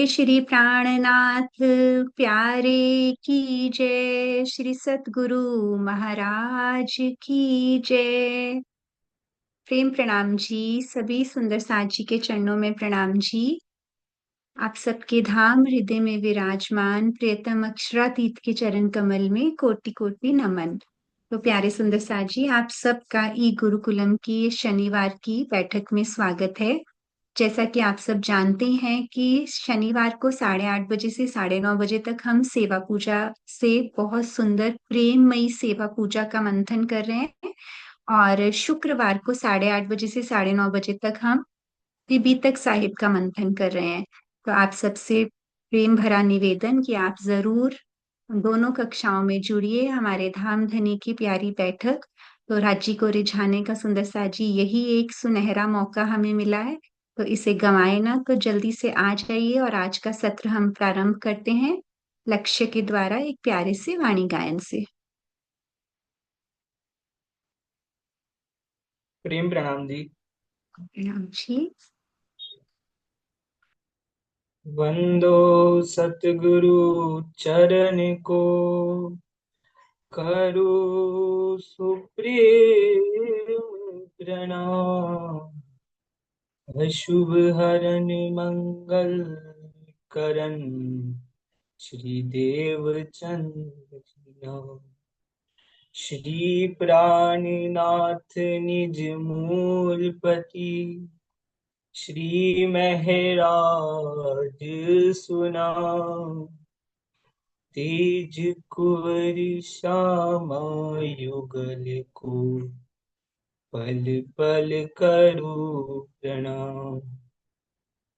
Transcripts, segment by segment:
श्री प्राणनाथ प्यारे की जय। श्री सतगुरु महाराज की जय। प्रेम प्रणाम जी। सभी सुंदर साथ जी के चरणों में प्रणाम जी। आप सबके धाम हृदय में विराजमान प्रियतम अक्षरातीत के चरण कमल में कोटि कोटि नमन। तो प्यारे सुंदर साथ जी, आप सबका ई गुरुकुलम की शनिवार की बैठक में स्वागत है। जैसा कि आप सब जानते हैं कि शनिवार को 8:30 बजे से 9:30 बजे तक हम सेवा पूजा से बहुत सुंदर प्रेममयी सेवा पूजा का मंथन कर रहे हैं। और शुक्रवार को 8:30 बजे से 9:30 बजे तक हम त्रिपिटक साहिब का मंथन कर रहे हैं। तो आप सबसे प्रेम भरा निवेदन कि आप जरूर दोनों कक्षाओं में जुड़िए। हमारे धाम धनी की प्यारी बैठक तो राज्य को रिझाने का सुंदर साजी यही एक सुनहरा मौका हमें मिला है। तो इसे गंवाए ना, तो जल्दी से आ जाइए और आज का सत्र हम प्रारंभ करते हैं लक्ष्य के द्वारा एक प्यारे से वाणी गायन से। प्रेम प्रणाम जी। प्रणाम जी। वंदो सतगुरु चरण को, करो सुप्रेम प्रणाम। अशुभ हरन मंगल करन, श्री देव चंद्र नाम। श्री प्राणनाथ निज मूलपति, श्री महराज सुनाम। तेज कुंवर श्यामा युगल को, पल पल करो प्रणाम।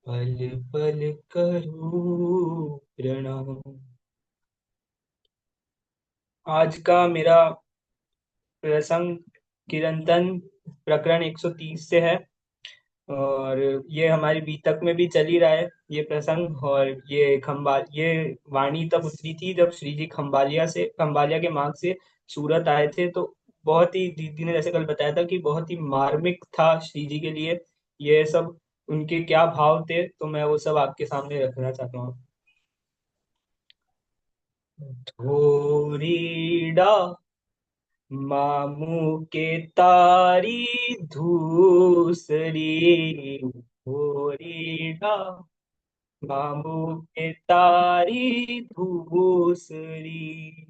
पल पल करो प्रणाम। आज का मेरा प्रसंग किरंतन प्रकरण 130 से है। और ये हमारी बीतक में भी चल ही रहा है ये प्रसंग। और ये वाणी तब उतरी थी जब श्री जी खम्बालिया के मार्ग से सूरत आए थे। तो बहुत ही, दीदी ने जैसे कल बताया था कि बहुत ही मार्मिक था श्री जी के लिए ये सब। उनके क्या भाव थे, तो मैं वो सब आपके सामने रखना चाहता हूँ। धोरीडा मामू के तारी धूसरी, धोरीडा मामू के तारी धूसरी।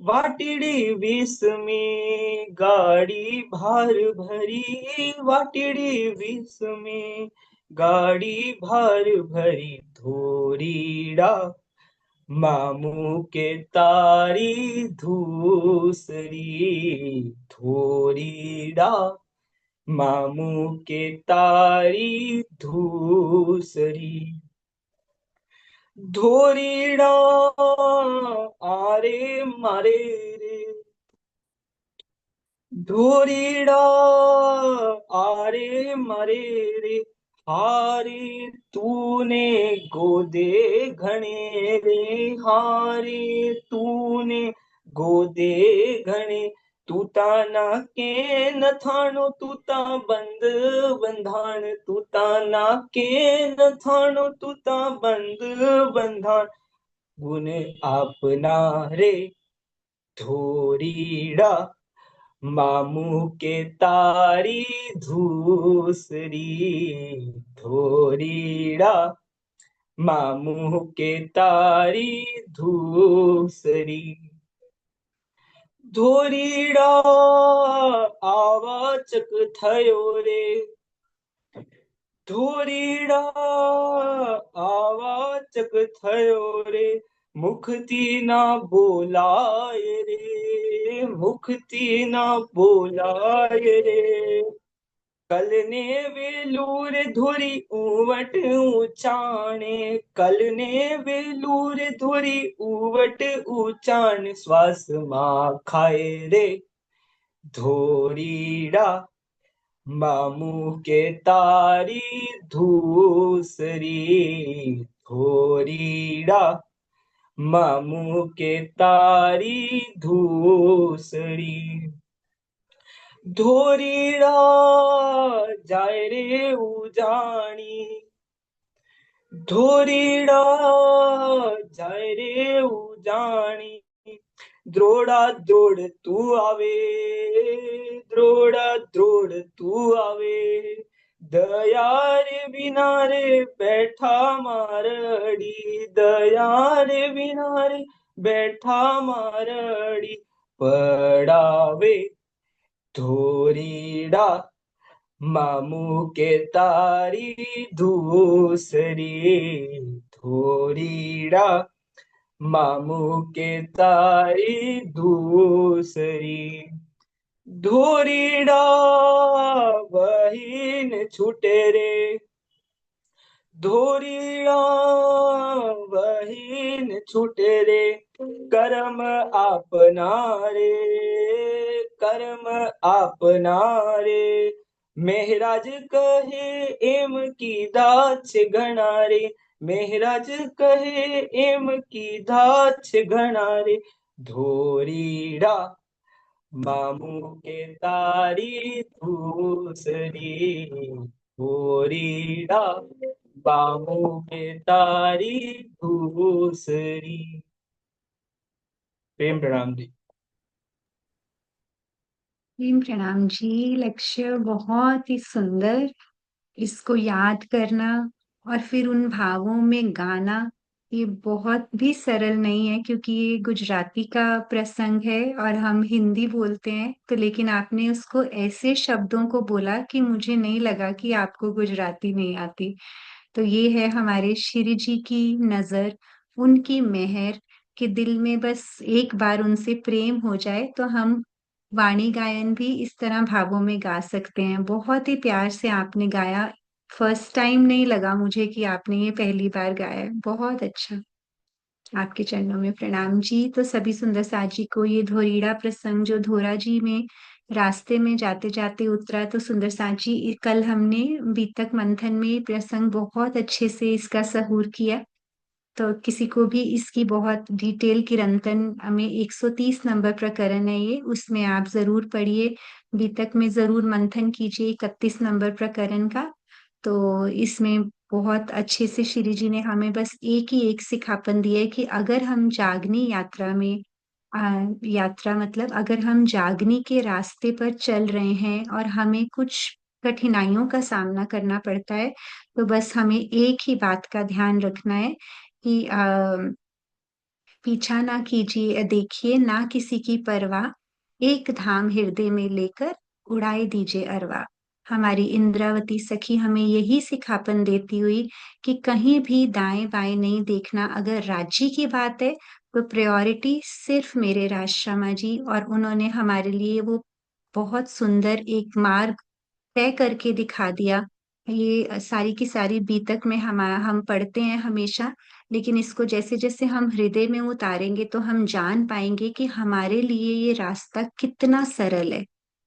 वाटिड़ी विष में गाड़ी भार भरी, वाटिड़ी विष में गाड़ी भार भरी। धोरीडा मामू के तारी धूसरी, धोरीडा मामू के तारी धूसरी। धोरीडा आरे मारे रे, धोरीडा आरे मरे रे। हारे तूने गोदे घने रे, हारे तूने गोदे घने। तूता ना के न थानो, तूता बंद बंधान, तूता ना के न थानो, तूता बंद बंधान। गुण अपना रे धोरीडा मामू के तारी धूसरी, धोरीडा मामू के तारी धूसरी। धोरीडा आवाचक थयो रे, धोरीडा आवाचक थयो रे। मुखती ना बोलाए रे, मुखती ना बोलाए रे। कल ने वेलूर धुरी ऊवट ऊंचाने, कल ने वेलूर धुरी ऊवट ऊंचान। श्वास माँ खाए रे धोरीडा मामू के तारी धूसरी, धोरीडा मामू के तारी धूसरी। धोरीडा जाए रे उजाणी, ધોરીડા જાય રે ઉજાણી દ્રોડા દ્રોડ તું આવે દ્રોડા દ્રોડ તું આવે દયા રે વિના રે બેઠા મારડી દયા રે વિના રે બેઠા મારડી પડાવે ધોરીડા મામू के तारी दूसरी धोरीड़ा मामू के तारी दूसरी धोरीड़ा बहिन छूटे रे धोरीड़ा बहिन छूटे रे कर्म आपना रे कर्म आपना रे मेहराज कहे एम कीधा छे घणा रे मेहराज कहे एम कीधा छे घणा रे धोरीड़ा मामू के तारी दूसरी धोरीड़ा मामू के तारी दूसरी। प्रेम प्रणाम जी। प्रेम प्रणाम जी। लक्ष्य बहुत ही सुंदर। इसको याद करना और फिर उन भावों में गाना, ये बहुत भी सरल नहीं है, क्योंकि ये गुजराती का प्रसंग है और हम हिंदी बोलते हैं। तो लेकिन आपने उसको ऐसे शब्दों को बोला कि मुझे नहीं लगा कि आपको गुजराती नहीं आती। तो ये है हमारे श्री जी की नजर, उनकी मेहर, कि दिल में बस एक बार उनसे प्रेम हो जाए तो हम वाणी गायन भी इस तरह भावों में गा सकते हैं। बहुत ही प्यार से आपने गाया। फर्स्ट टाइम नहीं लगा मुझे कि आपने ये पहली बार गाया है। बहुत अच्छा। आपके चरणों में प्रणाम जी। तो सभी सुंदर साथ जी को ये धोरीड़ा प्रसंग जो धोरा जी में रास्ते में जाते जाते उतरा, तो सुंदर साथ जी कल हमने बीतक मंथन में ये प्रसंग बहुत अच्छे से इसका सहूर किया। तो किसी को भी इसकी बहुत डिटेल किरंतन में 130 नंबर प्रकरण है ये, उसमें आप जरूर पढ़िए। बीतक में जरूर मंथन कीजिए 31 नंबर प्रकरण का। तो इसमें बहुत अच्छे से श्री जी ने हमें बस एक ही एक सिखापन दिया है कि अगर हम जागनी यात्रा में यात्रा मतलब अगर हम जागनी के रास्ते पर चल रहे हैं और हमें कुछ कठिनाइयों का सामना करना पड़ता है, तो बस हमें एक ही बात का ध्यान रखना है कि पीछा ना कीजिए, देखिए ना किसी की परवाह, एक धाम हृदय में लेकर उड़ाए दीजिए अरवा। हमारी इंद्रावती सखी हमें यही सिखापन देती हुई कि कहीं भी दाएं बाएं नहीं देखना। अगर राज्य की बात है तो प्रायोरिटी सिर्फ मेरे राजश्यामा जी, और उन्होंने हमारे लिए वो बहुत सुंदर एक मार्ग तय करके दिखा दिया। ये सारी की सारी बीतक में हम पढ़ते हैं हमेशा, लेकिन इसको जैसे जैसे हम हृदय में उतारेंगे तो हम जान पाएंगे कि हमारे लिए ये रास्ता कितना सरल है।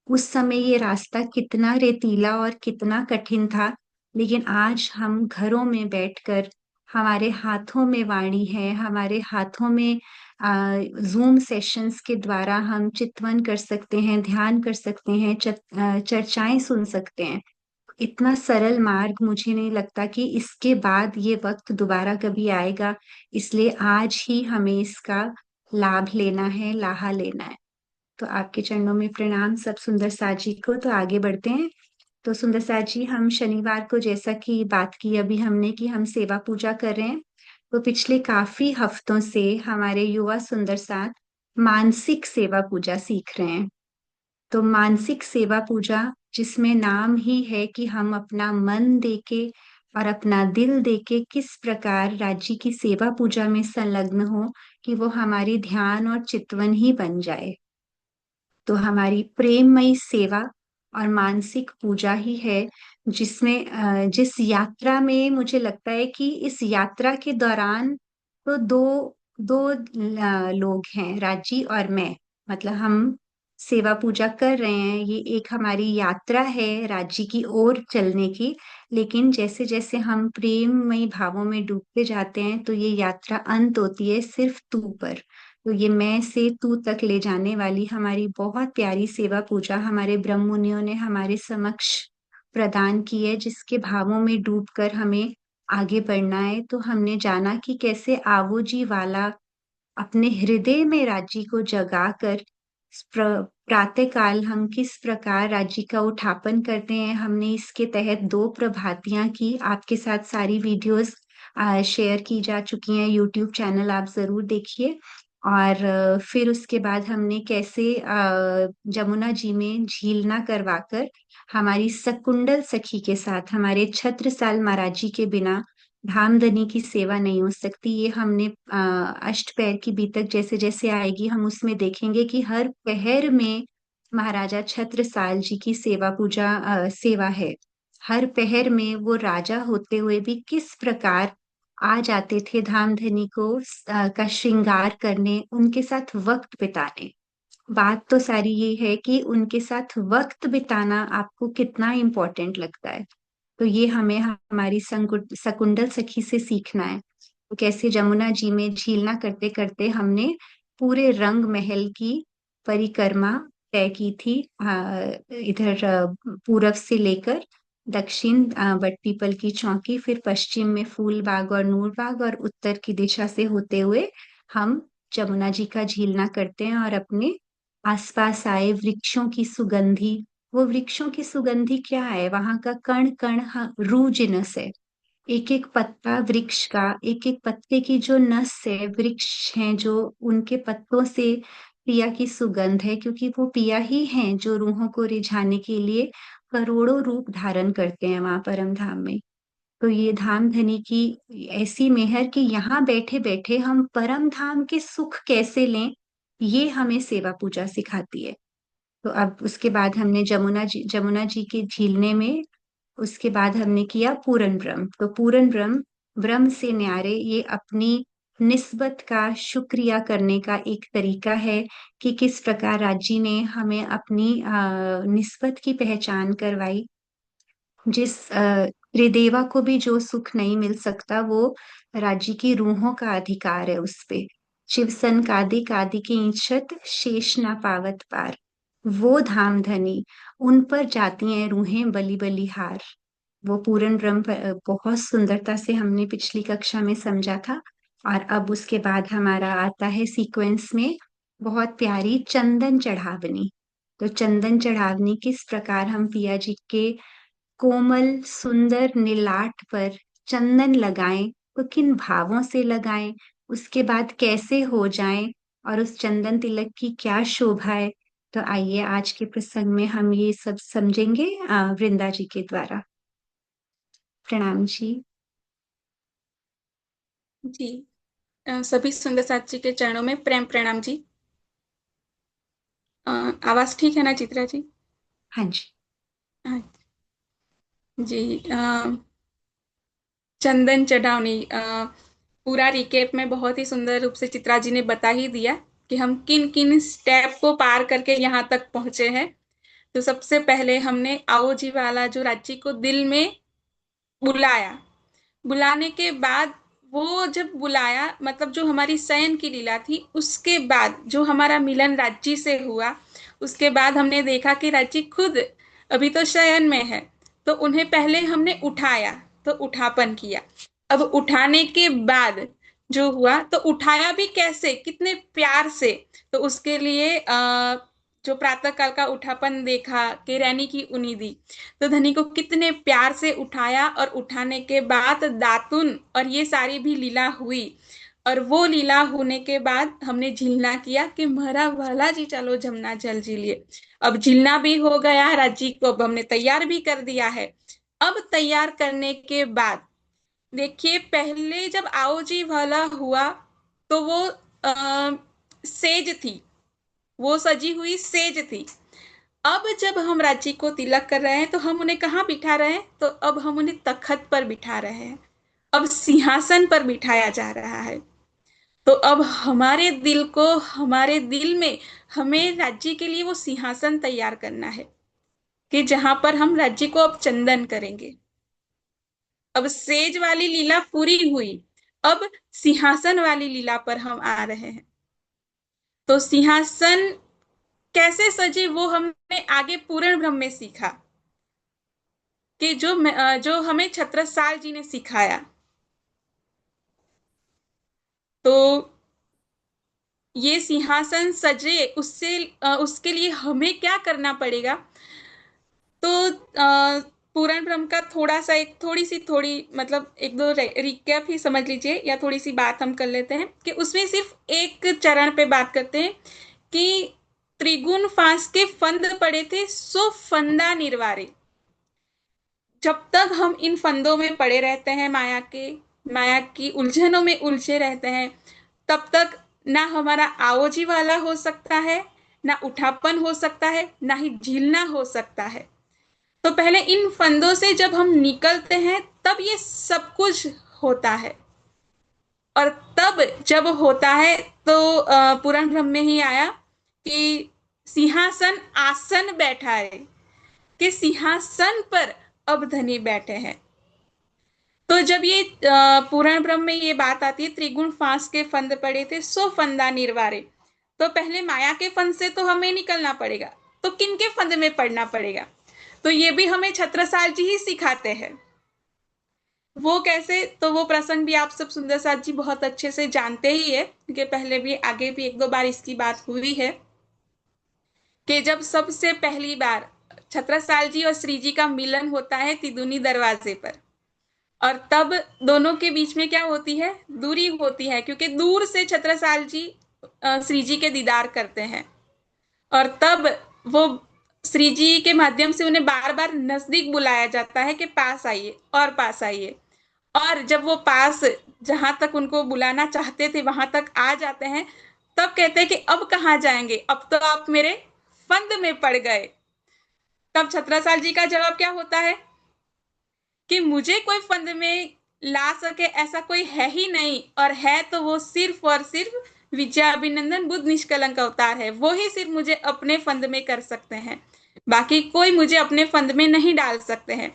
उस समय ये रास्ता कितना रेतीला और कितना कठिन था, लेकिन आज हम घरों में बैठकर, हमारे हाथों में वाणी है, हमारे हाथों में जूम सेशंस के द्वारा हम चितवन कर सकते हैं, ध्यान कर सकते हैं, चर्चाएं सुन सकते हैं। इतना सरल मार्ग मुझे नहीं लगता कि इसके बाद ये वक्त दोबारा कभी आएगा। इसलिए आज ही हमें इसका लाभ लेना है, लाहा लेना है। तो आपके चरणों में प्रणाम सब सुंदर साथ जी को। तो आगे बढ़ते हैं। तो सुंदर साथ जी, हम शनिवार को जैसा कि बात की अभी हमने कि हम सेवा पूजा कर रहे हैं, तो पिछले काफी हफ्तों से हमारे युवा सुंदर साथ मानसिक सेवा पूजा सीख रहे हैं। तो मानसिक सेवा पूजा, जिसमें नाम ही है कि हम अपना मन देके और अपना दिल देके किस प्रकार राज्य की सेवा पूजा में संलग्न हो कि वो हमारी ध्यान और चितवन ही बन जाए। तो हमारी प्रेममयी सेवा और मानसिक पूजा ही है जिसमें जिस यात्रा में मुझे लगता है कि इस यात्रा के दौरान तो दो दो लोग हैं, राजी और मैं। मतलब हम सेवा पूजा कर रहे हैं, ये एक हमारी यात्रा है राज्य की ओर चलने की। लेकिन जैसे जैसे हम प्रेममयी भावों में डूबते जाते हैं तो ये यात्रा अंत होती है सिर्फ तू पर। तो ये मैं से तू तक ले जाने वाली हमारी बहुत प्यारी सेवा पूजा हमारे ब्रह्म मुनियों ने हमारे समक्ष प्रदान की है, जिसके भावों में डूबकर हमें आगे बढ़ना है, तो हमने जाना कि कैसे आवो जी वाला अपने हृदय में राज्य को जगाकर प्रातःकाल हम किस प्रकार राज्य का उठापन करते हैं। हमने इसके तहत 2 प्रभातियां की, आपके साथ सारी वीडियोस शेयर की जा चुकी हैं। यूट्यूब चैनल आप जरूर देखिए। और फिर उसके बाद हमने कैसे जमुना जी में झीलना करवाकर हमारी सकुंडल सखी के साथ, हमारे छत्रसाल महाराज जी के बिना धामधनी की सेवा नहीं हो सकती। ये हमने अष्टपैर की बीतक जैसे जैसे आएगी हम उसमें देखेंगे कि हर पहर में महाराजा छत्रसाल जी की सेवा पूजा सेवा है। हर पहर में वो राजा होते हुए भी किस प्रकार आ जाते थे धामधनी को का श्रृंगार करने, उनके साथ वक्त बिताने। बात तो सारी ये है कि उनके साथ वक्त बिताना आपको कितना इम्पोर्टेंट लगता है। तो ये हमें हमारी सकुंडल सखी से सीखना है। तो कैसे जमुना जी में झीलना करते करते हमने पूरे रंग महल की परिक्रमा तय की थी। इधर पूरब से लेकर दक्षिण बट पीपल की चौकी, फिर पश्चिम में फूल बाग और नूर बाग, और उत्तर की दिशा से होते हुए हम जमुना जी का झीलना करते हैं। और अपने आसपास आए वृक्षों की सुगंधी, वो वृक्षों की सुगंधी क्या है, वहां का कण कण रूह जिनस है। एक एक पत्ता वृक्ष का, एक एक पत्ते की जो नस है, वृक्ष हैं जो, उनके पत्तों से पिया की सुगंध है, क्योंकि वो पिया ही हैं जो रूहों को रिझाने के लिए करोड़ों रूप धारण करते हैं वहां परम धाम में। तो ये धाम धनी की ऐसी मेहर कि यहाँ बैठे बैठे हम परम धाम के सुख कैसे लें, ये हमें सेवा पूजा सिखाती है। तो अब उसके बाद हमने जमुना जी के झीलने में, उसके बाद हमने किया पूरन ब्रह्म। तो पूरन ब्रह्म, ब्रह्म से न्यारे, ये अपनी निस्बत का शुक्रिया करने का एक तरीका है कि किस प्रकार राज्य ने हमें अपनी निस्बत की पहचान करवाई। जिस त्रिदेवा को भी जो सुख नहीं मिल सकता, वो राज्य की रूहों का अधिकार है उस पे। शिव सन कादि कादि की इच्छत शेष ना पावत पार, वो धाम धनी, उन पर जाती हैं रूहें बलि बलिहार। वो पूरन ब्रह्म बहुत सुंदरता से हमने पिछली कक्षा में समझा था। और अब उसके बाद हमारा आता है सीक्वेंस में बहुत प्यारी चंदन चढ़ावनी। तो चंदन चढ़ावनी किस प्रकार हम पिया जी के कोमल सुंदर निलाट पर चंदन लगाएं, तो किन भावों से लगाएं, उसके बाद कैसे हो जाएं, और उस चंदन तिलक की क्या शोभा है। तो आइए आज के प्रसंग में हम ये सब समझेंगे वृंदा जी के द्वारा। प्रणाम जी। जी। सभी सुंदर साथ जी के चरणों में प्रेम प्रणाम जी। आवाज ठीक है ना चित्रा जी? हाँ जी। हाँ जी। चंदन चढ़ावनी, पूरा रिकेप में बहुत ही सुंदर रूप से चित्रा जी ने बता ही दिया कि हम किन किन स्टेप को पार करके यहाँ तक पहुंचे हैं। तो सबसे पहले हमने आओ जी वाला जो राज्य को दिल में बुलाया, बुलाने के बाद वो जब बुलाया मतलब जो हमारी शयन की लीला थी, उसके बाद जो हमारा मिलन राज्य से हुआ, उसके बाद हमने देखा कि राज्य खुद अभी तो शयन में है, तो उन्हें पहले हमने उठाया, तो उठापन किया। अब उठाने के बाद जो हुआ, तो उठाया भी कैसे, कितने प्यार से। तो उसके लिए जो प्रातः काल का उठापन देखा कि रैनी की उनी दी, तो धनी को कितने प्यार से उठाया, और उठाने के बाद दातुन और ये सारी भी लीला हुई। और वो लीला होने के बाद हमने झिलना किया कि मरा वाला जी चलो जमुना जल जी लिए। अब झिलना भी हो गया, राजी को अब हमने तैयार भी कर दिया है। अब तैयार करने के बाद देखिए, पहले जब आओ जी वाला हुआ तो वो सेज थी, वो सजी हुई सेज थी। अब जब हम रांची को तिलक कर रहे हैं तो हम उन्हें कहाँ बिठा रहे हैं, तो अब हम उन्हें तखत पर बिठा रहे हैं। अब सिंहासन पर बिठाया जा रहा है। तो अब हमारे दिल को, हमारे दिल में हमें राज्य के लिए वो सिंहासन तैयार करना है कि जहां पर हम राज्य को अब चंदन करेंगे। अब सेज वाली लीला पूरी हुई, अब सिंहासन वाली लीला पर हम आ रहे हैं। तो सिंहासन कैसे सजे वो हमने आगे पूर्ण ब्रह्म में सीखा कि जो हमें छत्रसाल जी ने सिखाया तो ये सिंहासन सजे उसके लिए हमें क्या करना पड़ेगा? तो पूर्ण ब्रह्म का थोड़ा सा एक थोड़ी मतलब एक दो रिकैप ही समझ लीजिए, या थोड़ी सी बात हम कर लेते हैं कि उसमें सिर्फ एक चरण पे बात करते हैं कि त्रिगुण फांस के फंद पड़े थे सो फंदा निर्वारे। जब तक हम इन फंदों में पड़े रहते हैं, माया की उलझनों में उलझे रहते हैं, तब तक ना हमारा आओजी वाला हो सकता है, ना उठापन हो सकता है, ना ही झीलना हो सकता है। तो पहले इन फंदों से जब हम निकलते हैं तब ये सब कुछ होता है। और तब जब होता है तो पुराण ब्रह्म में ही आया कि सिंहासन आसन बैठा है, कि सिंहासन पर अब धनी बैठे हैं। तो जब ये पुराण ब्रह्म में ये बात आती है, त्रिगुण फांस के फंद पड़े थे सो फंदा निर्वारे, तो पहले माया के फंद से तो हमें निकलना पड़ेगा। तो किन के फंद में पड़ना पड़ेगा? तो ये भी हमें छत्रसाल जी ही सिखाते हैं। वो कैसे? तो वो प्रसंग भी आप सब सुंदर साथ जी बहुत अच्छे से जानते ही है, क्योंकि पहले भी आगे भी एक दो बार इसकी बात हुई है कि जब सबसे पहली बार छत्रसाल जी और श्री जी का मिलन होता है तिदुनी दरवाजे पर, और तब दोनों के बीच में क्या होती है? दूरी होती है, क्योंकि दूर से छत्रसाल जी श्री जी के दीदार करते हैं, और तब वो श्री जी के माध्यम से उन्हें बार बार नजदीक बुलाया जाता है कि पास आइए और पास आइए। और जब वो पास जहां तक उनको बुलाना चाहते थे वहां तक आ जाते हैं, तब कहते हैं कि अब कहाँ जाएंगे, अब तो आप मेरे फंद में पड़ गए। तब छत्रसाल जी का जवाब क्या होता है कि मुझे कोई फंद में ला सके ऐसा कोई है ही नहीं, और है तो वो सिर्फ और सिर्फ विजयाभिनंदन बुद्ध निष्कलंक अवतार है, वो ही सिर्फ मुझे अपने फंद में कर सकते हैं, बाकी कोई मुझे अपने फंद में नहीं डाल सकते हैं।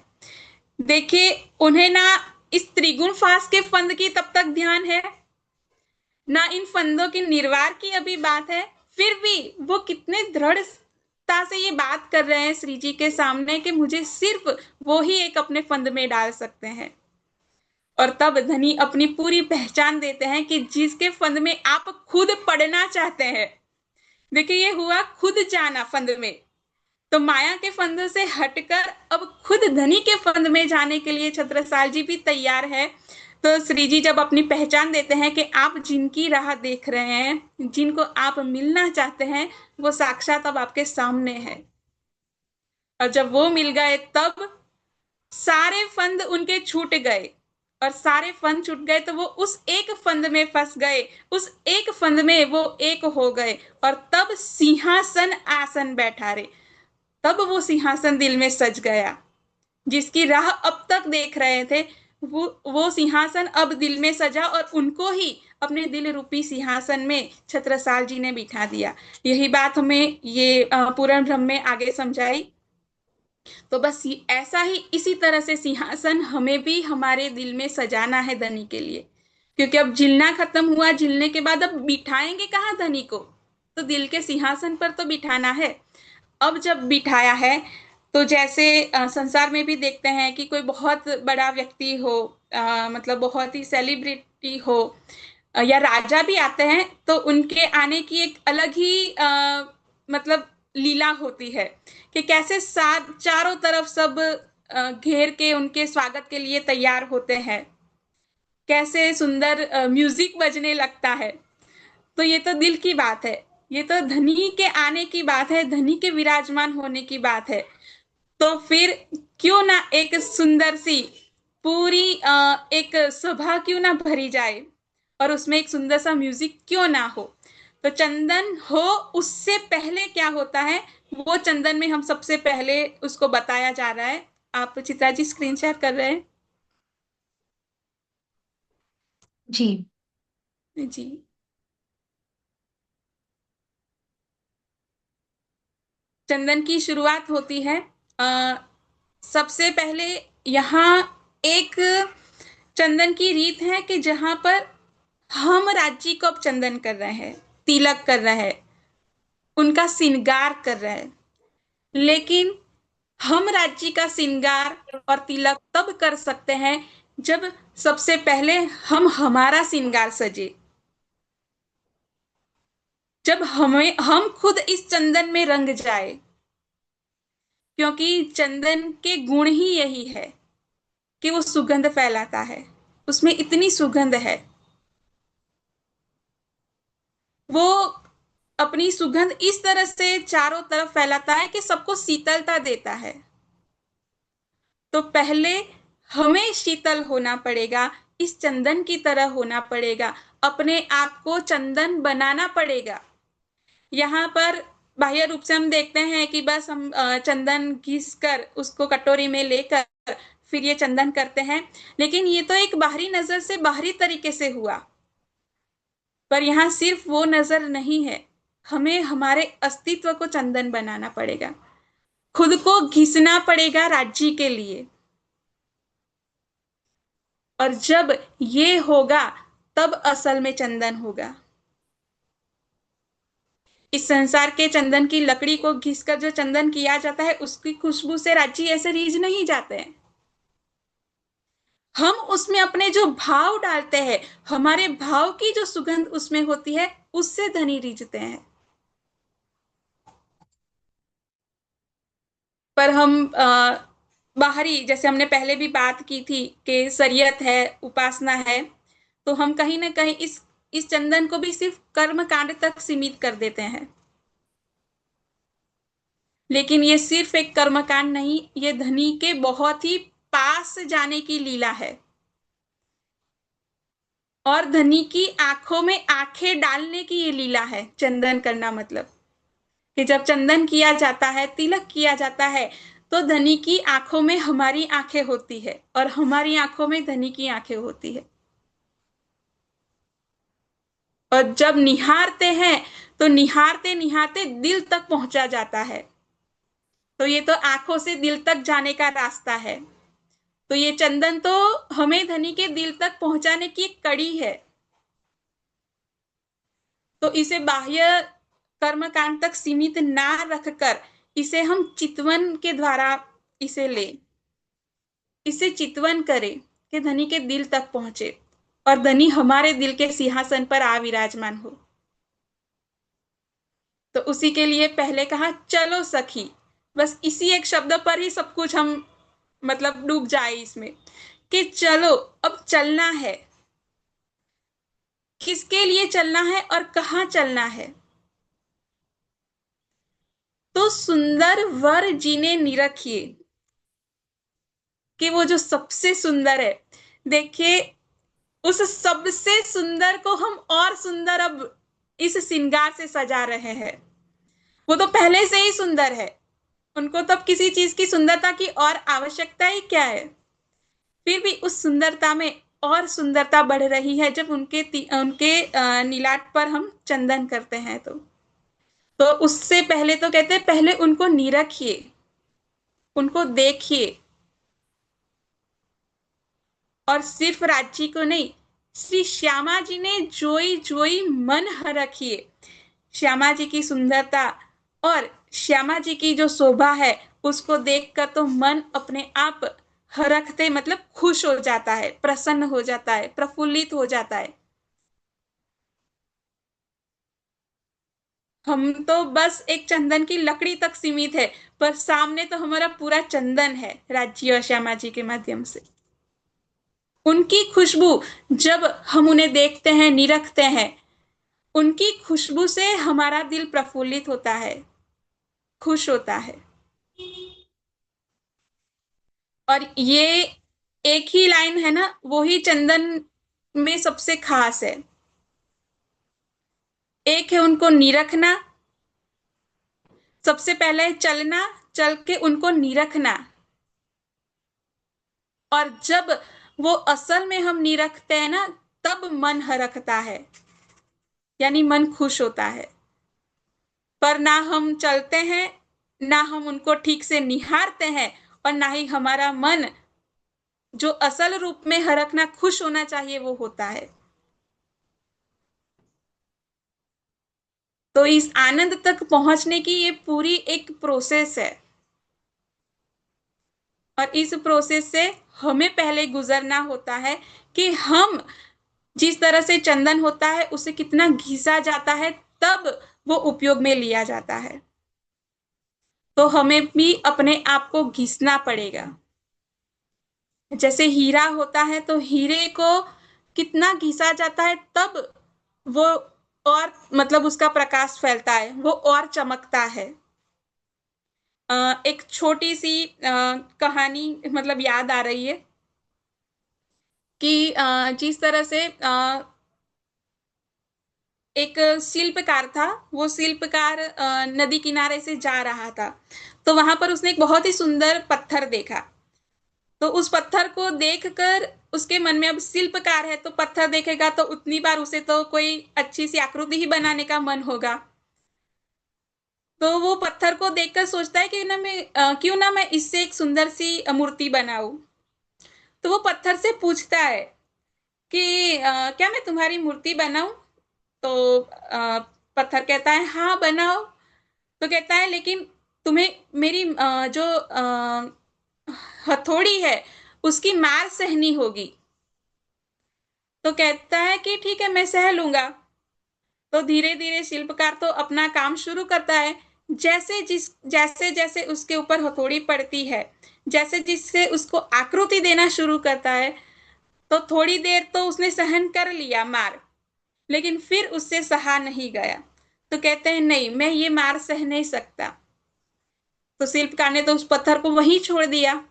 देखिए, उन्हें ना इस त्रिगुण फास के फंद की तब तक ध्यान है, ना इन फंदों की निर्वार की अभी बात है, फिर भी वो कितने दृढ़ता से ये बात कर रहे हैं श्री जी के सामने कि मुझे सिर्फ वो ही एक अपने फंद में डाल सकते हैं। और तब धनी अपनी पूरी पहचान देते हैं कि जिसके फंद में आप खुद पढ़ना चाहते हैं। देखिए, ये हुआ खुद जाना फंद में। तो माया के फंद से हटकर अब खुद धनी के फंद में जाने के लिए छत्रसाल जी भी तैयार है। तो श्री जी जब अपनी पहचान देते हैं कि आप जिनकी राह देख रहे हैं, जिनको आप मिलना चाहते हैं, वो साक्षात अब आपके सामने है। और जब वो मिल गए तब सारे फंद उनके छूट गए, और सारे फंद छूट गए तो वो उस एक फंद में फंस गए, उस एक फंद में वो एक हो गए, और तब सिंहासन आसन बैठा रे। तब वो सिंहासन दिल में सज गया, जिसकी राह अब तक देख रहे थे, वो सिंहासन अब दिल में सजा, और उनको ही अपने दिल रूपी सिंहासन में छत्रसाल जी ने बिठा दिया। यही बात हमें ये पूर्ण ब्रह्म में आगे समझाई। तो बस ऐसा ही इसी तरह से सिंहासन हमें भी हमारे दिल में सजाना है धनी के लिए, क्योंकि अब झिलना खत्म हुआ, झिलने के बाद अब बिठाएंगे कहाँ धनी को? तो दिल के सिंहासन पर तो बिठाना है। अब जब बिठाया है तो जैसे संसार में भी देखते हैं कि कोई बहुत बड़ा व्यक्ति हो, मतलब बहुत ही सेलिब्रिटी हो, या राजा भी आते हैं, तो उनके आने की एक अलग ही मतलब लीला होती है कि कैसे साथ चारों तरफ सब घेर के उनके स्वागत के लिए तैयार होते हैं, कैसे सुंदर म्यूजिक बजने लगता है। तो ये तो दिल की बात है, ये तो धनी के आने की बात है, धनी के विराजमान होने की बात है। तो फिर क्यों ना एक सुंदर सी पूरी एक सभा क्यों ना भरी जाए, और उसमें एक सुंदर सा म्यूजिक क्यों ना हो। तो चंदन हो, उससे पहले क्या होता है, वो चंदन में हम सबसे पहले उसको बताया जा रहा है। आप चित्रा जी स्क्रीन शेयर कर रहे हैं? जी। जी। चंदन की शुरुआत होती है। आ, सबसे पहले यहाँ एक चंदन की रीत है कि जहां पर हम राज्य को अब चंदन कर रहे हैं, तिलक कर रहे हैं, उनका श्रृंगार कर रहे हैं। लेकिन हम राज्य का श्रृंगार और तिलक तब कर सकते हैं जब सबसे पहले हम हमारा श्रृंगार सजे। जब हम खुद इस चंदन में रंग जाए, क्योंकि चंदन के गुण ही यही है कि वो सुगंध फैलाता है, उसमें इतनी सुगंध है, वो अपनी सुगंध इस तरह से चारों तरफ फैलाता है कि सबको शीतलता देता है। तो पहले हमें शीतल होना पड़ेगा, इस चंदन की तरह होना पड़ेगा, अपने आप को चंदन बनाना पड़ेगा। यहाँ पर बाह्य रूप से हम देखते हैं कि बस हम चंदन घिस कर उसको कटोरी में लेकर फिर ये चंदन करते हैं, लेकिन ये तो एक बाहरी नजर से बाहरी तरीके से हुआ। पर यहाँ सिर्फ वो नजर नहीं है, हमें हमारे अस्तित्व को चंदन बनाना पड़ेगा, खुद को घिसना पड़ेगा राज्य के लिए। और जब ये होगा तब असल में चंदन होगा। इस संसार के चंदन की लकड़ी को घिसकर जो चंदन किया जाता है, उसकी खुशबू से राज्य ऐसे रीझ नहीं जाते हैं। हम उसमें अपने जो भाव डालते हैं, हमारे भाव की जो सुगंध उसमें होती है, उससे धनी रीझते हैं। पर हम बाहरी, जैसे हमने पहले भी बात की थी कि शरीयत है, उपासना है, तो हम कहीं ना कहीं इस चंदन को भी सिर्फ कर्म कांड तक सीमित कर देते हैं। लेकिन ये सिर्फ एक कर्मकांड नहीं, ये धनी के बहुत ही पास जाने की लीला है। और धनी की आंखों में आंखें डालने की ये लीला है। चंदन करना मतलब कि जब चंदन किया जाता है, तिलक किया जाता है, तो धनी की आंखों में हमारी आंखें होती है और हमारी आंखों में धनी की आंखें होती है। और जब निहारते हैं तो निहारते निहारते दिल तक पहुंचा जाता है। तो ये तो आंखों से दिल तक जाने का रास्ता है। तो ये चंदन तो हमें धनी के दिल तक पहुंचाने की एक कड़ी है। तो इसे बाह्य कर्मकांड तक सीमित ना रखकर इसे हम चितवन के द्वारा इसे ले, इसे चितवन करें कि धनी के दिल तक पहुंचे और धनी हमारे दिल के सिंहासन पर आ विराजमान हो। तो उसी के लिए पहले कहा चलो सखी, बस इसी एक शब्द पर ही सब कुछ हम मतलब डूब जाए इसमें कि चलो अब चलना है। किसके लिए चलना है और कहाँ चलना है? तो सुंदर वर जी ने निरखिए कि वो जो सबसे सुंदर है, देखिए उस सबसे सुंदर को हम और सुंदर अब इस श्रृंगार से सजा रहे हैं। वो तो पहले से ही सुंदर है, उनको तब किसी चीज की सुंदरता की और आवश्यकता ही क्या है। फिर भी उस सुंदरता में और सुंदरता बढ़ रही है जब उनके नीलाट पर हम चंदन करते हैं। तो उससे पहले तो कहते हैं पहले उनको निरखिए, उनको देखिए। और सिर्फ राज्य को नहीं, श्री श्यामा जी ने जोई जोई मन हरखिए। श्यामा जी की सुंदरता और श्यामा जी की जो शोभा है, उसको देखकर तो मन अपने आप हरखते मतलब खुश हो जाता है, प्रसन्न हो जाता है, प्रफुल्लित हो जाता है। हम तो बस एक चंदन की लकड़ी तक सीमित है, पर सामने तो हमारा पूरा चंदन है राज्य और श्यामा जी के माध्यम से। उनकी खुशबू, जब हम उन्हें देखते हैं, निरखते हैं, उनकी खुशबू से हमारा दिल प्रफुल्लित होता है, खुश होता है। और ये एक ही लाइन है ना, वो ही चंदन में सबसे खास है। एक है उनको निरखना, सबसे पहले चलना, चल के उनको निरखना। और जब वो असल में हम निरखते हैं ना, तब मन हरखता है, यानी मन खुश होता है। पर ना हम चलते हैं, ना हम उनको ठीक से निहारते हैं, और ना ही हमारा मन जो असल रूप में हरखना, खुश होना चाहिए, वो होता है। तो इस आनंद तक पहुंचने की ये पूरी एक प्रोसेस है। और इस प्रोसेस से हमें पहले गुजरना होता है कि हम जिस तरह से चंदन होता है उसे कितना घिसा जाता है, तब वो उपयोग में लिया जाता है। तो हमें भी अपने आप को घिसना पड़ेगा। जैसे हीरा होता है तो हीरे को कितना घिसा जाता है तब वो और मतलब उसका प्रकाश फैलता है, वो और चमकता है। एक छोटी सी कहानी मतलब याद आ रही है कि जिस तरह से एक शिल्पकार था। वो शिल्पकार नदी किनारे से जा रहा था, तो वहां पर उसने एक बहुत ही सुंदर पत्थर देखा। तो उस पत्थर को देखकर उसके मन में, अब शिल्पकार है तो पत्थर देखेगा तो उतनी बार उसे तो कोई अच्छी सी आकृति ही बनाने का मन होगा। तो वो पत्थर को देखकर सोचता है कि क्यों ना मैं इससे एक सुंदर सी मूर्ति बनाऊं। तो वो पत्थर से पूछता है कि क्या मैं तुम्हारी मूर्ति बनाऊं? तो पत्थर कहता है हाँ बनाओ। तो कहता है लेकिन तुम्हें मेरी जो हथौड़ी है उसकी मार सहनी होगी। तो कहता है कि ठीक है मैं सह लूंगा। तो धीरे धीरे शिल्पकार तो अपना काम शुरू करता है। जैसे जैसे उसके ऊपर हथौड़ी पड़ती है, जैसे जिससे उसको आकृति देना शुरू करता है, तो थोड़ी देर तो उसने सहन कर लिया मार, लेकिन फिर उससे सहा नहीं गया। तो कहते हैं नहीं, मैं ये मार सह नहीं सकता। तो शिल्पकार ने तो उस पत्थर को वहीं छोड़ दिया।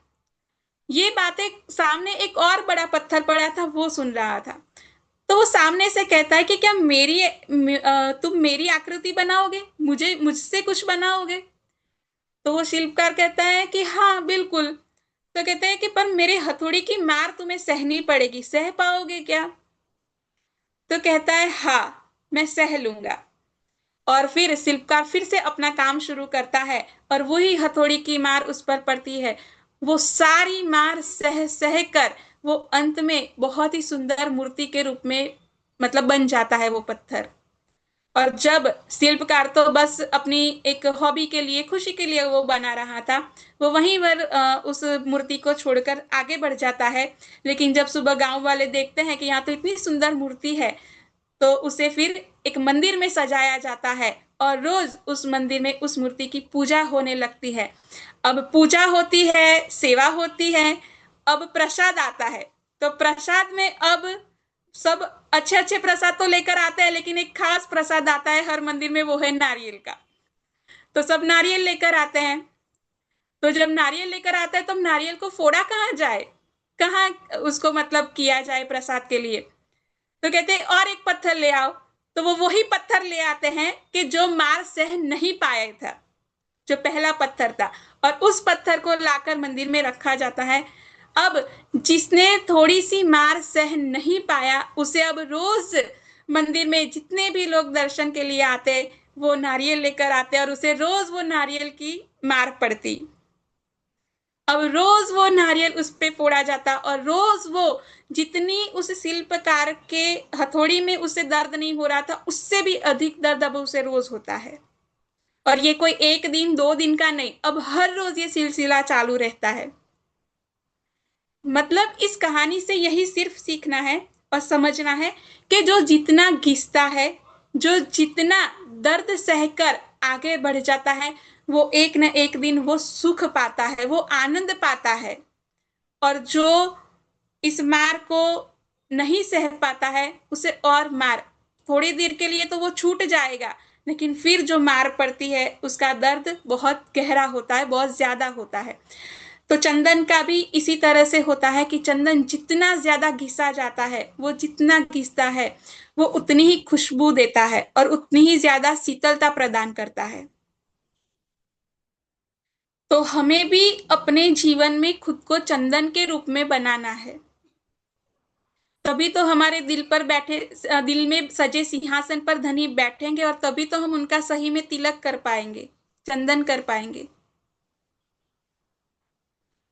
ये बातें सामने एक और बड़ा पत्थर पड़ा था, वो सुन रहा था। तो वो सामने से कहता है कि क्या तुम मेरी आकृति बनाओगे, मुझसे कुछ बनाओगे? तो वो शिल्पकार कहता है कि हाँ बिल्कुल। तो कहते हैं कि पर मेरे हथौड़ी की मार तुम्हें सहनी पड़ेगी, सह पाओगे क्या? तो कहता है हाँ मैं सह लूंगा। और फिर शिल्पकार फिर से अपना काम शुरू करता है और वही हथौड़ी की मार उस पर पड़ती है। वो सारी मार सह सह कर वो अंत में बहुत ही सुंदर मूर्ति के रूप में मतलब बन जाता है वो पत्थर। और जब शिल्पकार तो बस अपनी एक हॉबी के लिए, खुशी के लिए वो बना रहा था, वो वहीं पर उस मूर्ति को छोड़कर आगे बढ़ जाता है। लेकिन जब सुबह गांव वाले देखते हैं कि यहाँ तो इतनी सुंदर मूर्ति है, तो उसे फिर एक मंदिर में सजाया जाता है और रोज उस मंदिर में उस मूर्ति की पूजा होने लगती है। अब पूजा होती है, सेवा होती है, अब प्रसाद आता है। तो प्रसाद में अब सब अच्छे अच्छे प्रसाद तो लेकर आते हैं, लेकिन एक खास प्रसाद आता है हर मंदिर में, वो है नारियल का। तो सब नारियल लेकर आते हैं। तो जब नारियल लेकर आते हैं तो नारियल को फोड़ा कहाँ जाए, कहाँ उसको मतलब किया जाए प्रसाद के लिए? तो कहते हैं और एक पत्थर ले आओ। तो वो वही पत्थर ले आते हैं कि जो मार सह नहीं पाया था, जो पहला पत्थर था, और उस पत्थर को लाकर मंदिर में रखा जाता है। अब जिसने थोड़ी सी मार सह नहीं पाया उसे अब रोज मंदिर में जितने भी लोग दर्शन के लिए आते, वो नारियल लेकर आते और उसे रोज वो नारियल की मार पड़ती। अब रोज वो नारियल उस पे फोड़ा जाता और रोज वो जितनी उस शिल्पकार के हथौड़ी में उसे दर्द नहीं हो रहा था, उससे भी अधिक दर्द अब उसे रोज होता है। और ये कोई एक दिन दो दिन का नहीं, अब हर रोज ये सिलसिला चालू रहता है। मतलब इस कहानी से यही सिर्फ सीखना है और समझना है कि जो जितना घिसता है, जो जितना दर्द सहकर आगे बढ़ जाता है, वो एक न एक दिन वो सुख पाता है, वो आनंद पाता है। और जो इस मार को नहीं सह पाता है, उसे और मार, थोड़ी देर के लिए तो वो छूट जाएगा, लेकिन फिर जो मार पड़ती है उसका दर्द बहुत गहरा होता है, बहुत ज्यादा होता है। तो चंदन का भी इसी तरह से होता है कि चंदन जितना ज्यादा घिसा जाता है, वो जितना घिसता है वो उतनी ही खुशबू देता है और उतनी ही ज्यादा शीतलता प्रदान करता है। तो हमें भी अपने जीवन में खुद को चंदन के रूप में बनाना है। तभी तो हमारे दिल में सजे सिंहासन पर धनी बैठेंगे और तभी तो हम उनका सही में तिलक कर पाएंगे, चंदन कर पाएंगे।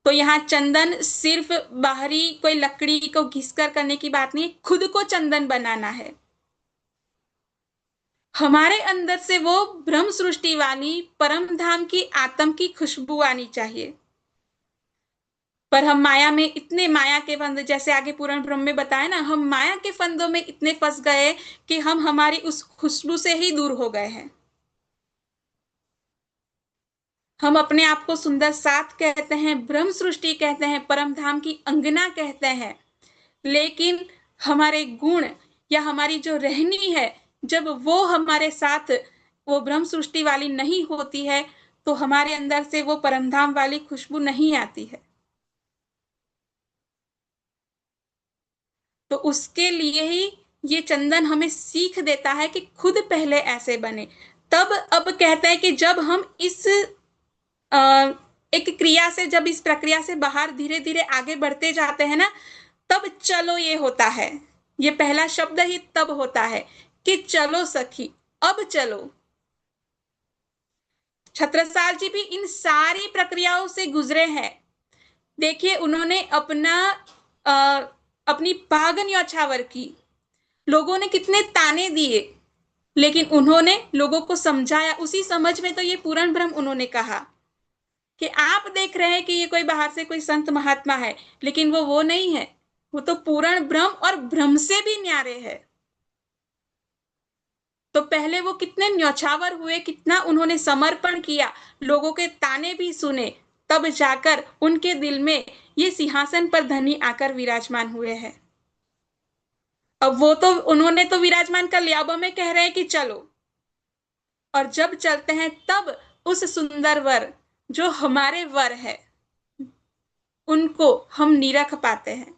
तो यहाँ चंदन सिर्फ बाहरी कोई लकड़ी को घिसकर करने की बात नहीं, खुद को चंदन बनाना है। हमारे अंदर से वो ब्रह्म सृष्टि वाली परम धाम की आत्म की खुशबू आनी चाहिए। पर हम माया में इतने, माया के फंद, जैसे आगे पूर्ण ब्रह्म में बताया ना, हम माया के फंदों में इतने फंस गए कि हम हमारी उस खुशबू से ही दूर हो गए हैं। हम अपने आप को सुंदर साथ कहते हैं, ब्रह्म सृष्टि कहते हैं, परम धाम की अंगना कहते हैं, लेकिन हमारे गुण या हमारी जो रहनी है, जब वो हमारे साथ वो ब्रह्म सृष्टि वाली नहीं होती है, तो हमारे अंदर से वो परमधाम वाली खुशबू नहीं आती है। तो उसके लिए ही ये चंदन हमें सीख देता है कि खुद पहले ऐसे बने। तब अब कहते हैं कि जब हम इस एक क्रिया से, जब इस प्रक्रिया से बाहर धीरे धीरे आगे बढ़ते जाते हैं ना, तब चलो ये होता है। ये पहला शब्द ही तब होता है कि चलो सखी, अब चलो। छत्रसाल जी भी इन सारी प्रक्रियाओं से गुजरे हैं। देखिए, उन्होंने अ, अपनी पाग न्यौछावर की, लोगों ने कितने ताने दिए, लेकिन उन्होंने लोगों को समझाया। उसी समझ में तो ये पूर्ण ब्रह्म उन्होंने कहा कि आप देख रहे हैं कि ये कोई बाहर से कोई संत महात्मा है, लेकिन वो नहीं है, वो तो पूर्ण ब्रह्म और ब्रह्म से भी न्यारे है। तो पहले वो कितने न्यौछावर हुए, कितना उन्होंने समर्पण किया, लोगों के ताने भी सुने, तब जाकर उनके दिल में ये सिंहासन पर धनी आकर विराजमान हुए हैं। अब वो तो उन्होंने तो विराजमान कर लिया, अब हमें कह रहे हैं कि चलो। और जब चलते हैं तब उस सुंदर वर, जो हमारे वर है, उनको हम निरख पाते हैं।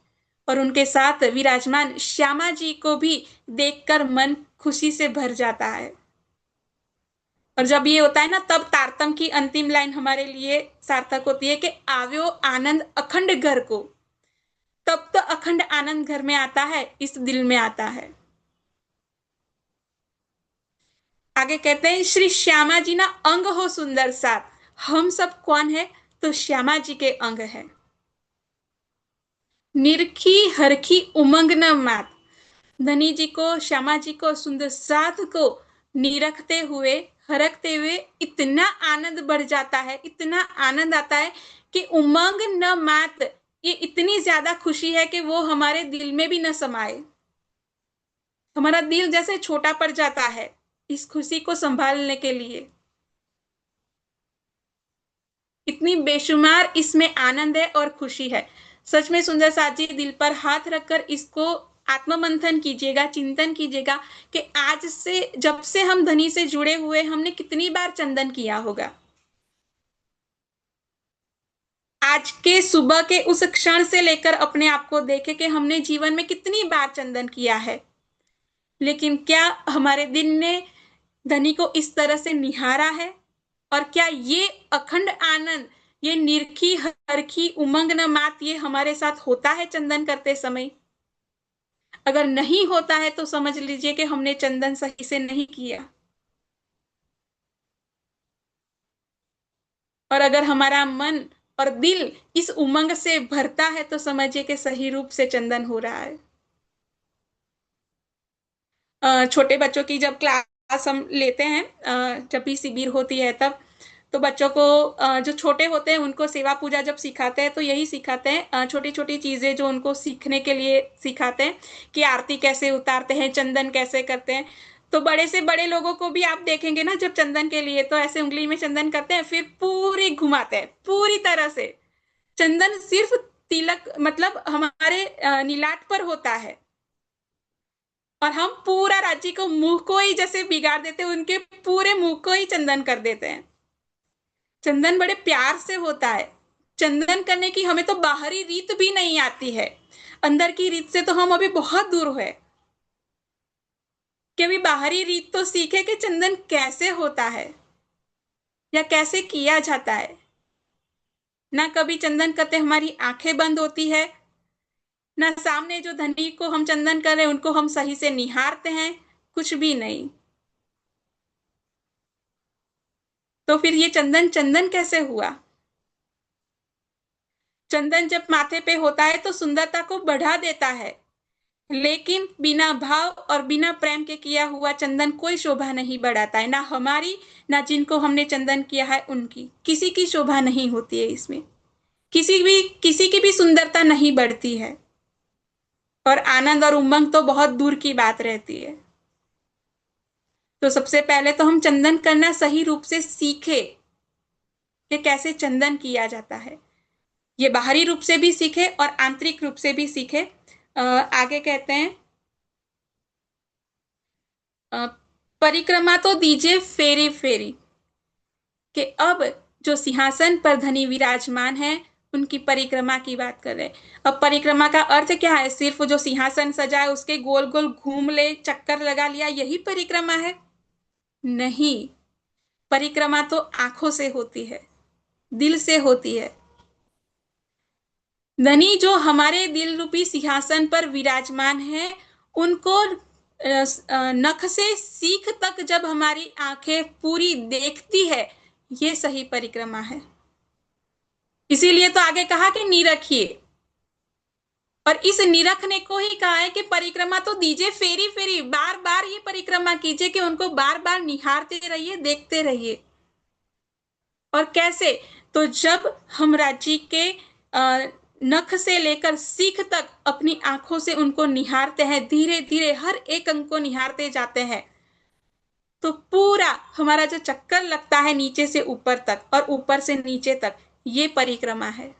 और उनके साथ विराजमान श्यामा जी को भी देखकर मन खुशी से भर जाता है। और जब ये होता है ना, तब तारतम की अंतिम लाइन हमारे लिए सार्थक होती है कि आव्यो आनंद अखंड घर को। तब तो अखंड आनंद घर में आता है, इस दिल में आता है। आगे कहते हैं, श्री श्यामा जी ना अंग हो सुंदर साथ। हम सब कौन है? तो श्यामा जी के अंग है। निरखी हरखी उमंग न मात। धनी जी को, श्यामा जी को, सुंदर साथ को निरखते हुए, हरकते हुए इतना आनंद बढ़ जाता है, इतना आनंद आता है कि उमंग न मात, ये इतनी ज्यादा खुशी है कि वो हमारे दिल में भी न समाए। हमारा दिल जैसे छोटा पड़ जाता है इस खुशी को संभालने के लिए। इतनी बेशुमार इसमें आनंद है और खुशी है। सच में सुंदर साथ जी, दिल पर हाथ रखकर इसको आत्ममंथन कीजिएगा, चिंतन कीजिएगा कि आज से, जब से हम धनी से जुड़े हुए, हमने कितनी बार चंदन किया होगा। आज के सुबह के उस क्षण से लेकर अपने आप को देखे कि हमने जीवन में कितनी बार चंदन किया है, लेकिन क्या हमारे दिन ने धनी को इस तरह से निहारा है? और क्या ये अखंड आनंद, ये निरखी हरखी उमंग न मात, ये हमारे साथ होता है चंदन करते समय? अगर नहीं होता है तो समझ लीजिए कि हमने चंदन सही से नहीं किया। और अगर हमारा मन और दिल इस उमंग से भरता है तो समझिए कि सही रूप से चंदन हो रहा है। छोटे बच्चों की जब क्लास हम लेते हैं, जब भी शिविर होती है तब, तो बच्चों को, जो छोटे होते हैं उनको सेवा पूजा जब सिखाते हैं तो यही सिखाते हैं, छोटी छोटी चीजें जो उनको सीखने के लिए सिखाते हैं कि आरती कैसे उतारते हैं, चंदन कैसे करते हैं। तो बड़े से बड़े लोगों को भी आप देखेंगे ना, जब चंदन के लिए तो ऐसे उंगली में चंदन करते हैं, फिर पूरी घुमाते हैं पूरी तरह से। चंदन सिर्फ तिलक, मतलब हमारे नीलाट पर होता है, और हम पूरा राज्य को, मुंह को ही जैसे बिगाड़ देते हैं, उनके पूरे मुंह को ही चंदन कर देते हैं। चंदन बड़े प्यार से होता है। चंदन करने की हमें तो बाहरी रीत भी नहीं आती है, अंदर की रीत से तो हम अभी बहुत दूर है कि अभी बाहरी रीत तो सीखे कि चंदन कैसे होता है या कैसे किया जाता है। ना कभी चंदन करते हमारी आंखें बंद होती है, ना सामने जो धनी को हम चंदन कर रहे हैं उनको हम सही से निहारते हैं, कुछ भी नहीं। तो फिर ये चंदन चंदन कैसे हुआ? चंदन जब माथे पे होता है तो सुंदरता को बढ़ा देता है, लेकिन बिना भाव और बिना प्रेम के किया हुआ चंदन कोई शोभा नहीं बढ़ाता है। ना हमारी, ना जिनको हमने चंदन किया है उनकी, किसी की शोभा नहीं होती है इसमें, किसी की भी सुंदरता नहीं बढ़ती है। और आनंद और उमंग तो बहुत दूर की बात रहती है। तो सबसे पहले तो हम चंदन करना सही रूप से सीखे कि कैसे चंदन किया जाता है। ये बाहरी रूप से भी सीखे और आंतरिक रूप से भी सीखे। आगे कहते हैं, परिक्रमा तो दीजिए फेरी फेरी, कि अब जो सिंहासन पर धनी विराजमान है उनकी परिक्रमा की बात कर रहे हैं। अब परिक्रमा का अर्थ क्या है? सिर्फ जो सिंहासन सजा है उसके गोल गोल घूम ले, चक्कर लगा लिया, यही परिक्रमा है? नहीं, परिक्रमा तो आंखों से होती है, दिल से होती है। धनी जो हमारे दिल रूपी सिंहासन पर विराजमान है, उनको नख से सीख तक जब हमारी आंखें पूरी देखती है, ये सही परिक्रमा है। इसीलिए तो आगे कहा कि निरखिए, और इस निरखने को ही कहा है कि परिक्रमा तो दीजिए फेरी फेरी, बार बार ये परिक्रमा कीजिए, कि उनको बार बार निहारते रहिए, देखते रहिए। और कैसे? तो जब हम राज्य के नख से लेकर सीख तक अपनी आंखों से उनको निहारते हैं, धीरे धीरे हर एक अंग को निहारते जाते हैं, तो पूरा हमारा जो चक्कर लगता है नीचे से ऊपर तक और ऊपर से नीचे तक, ये परिक्रमा है।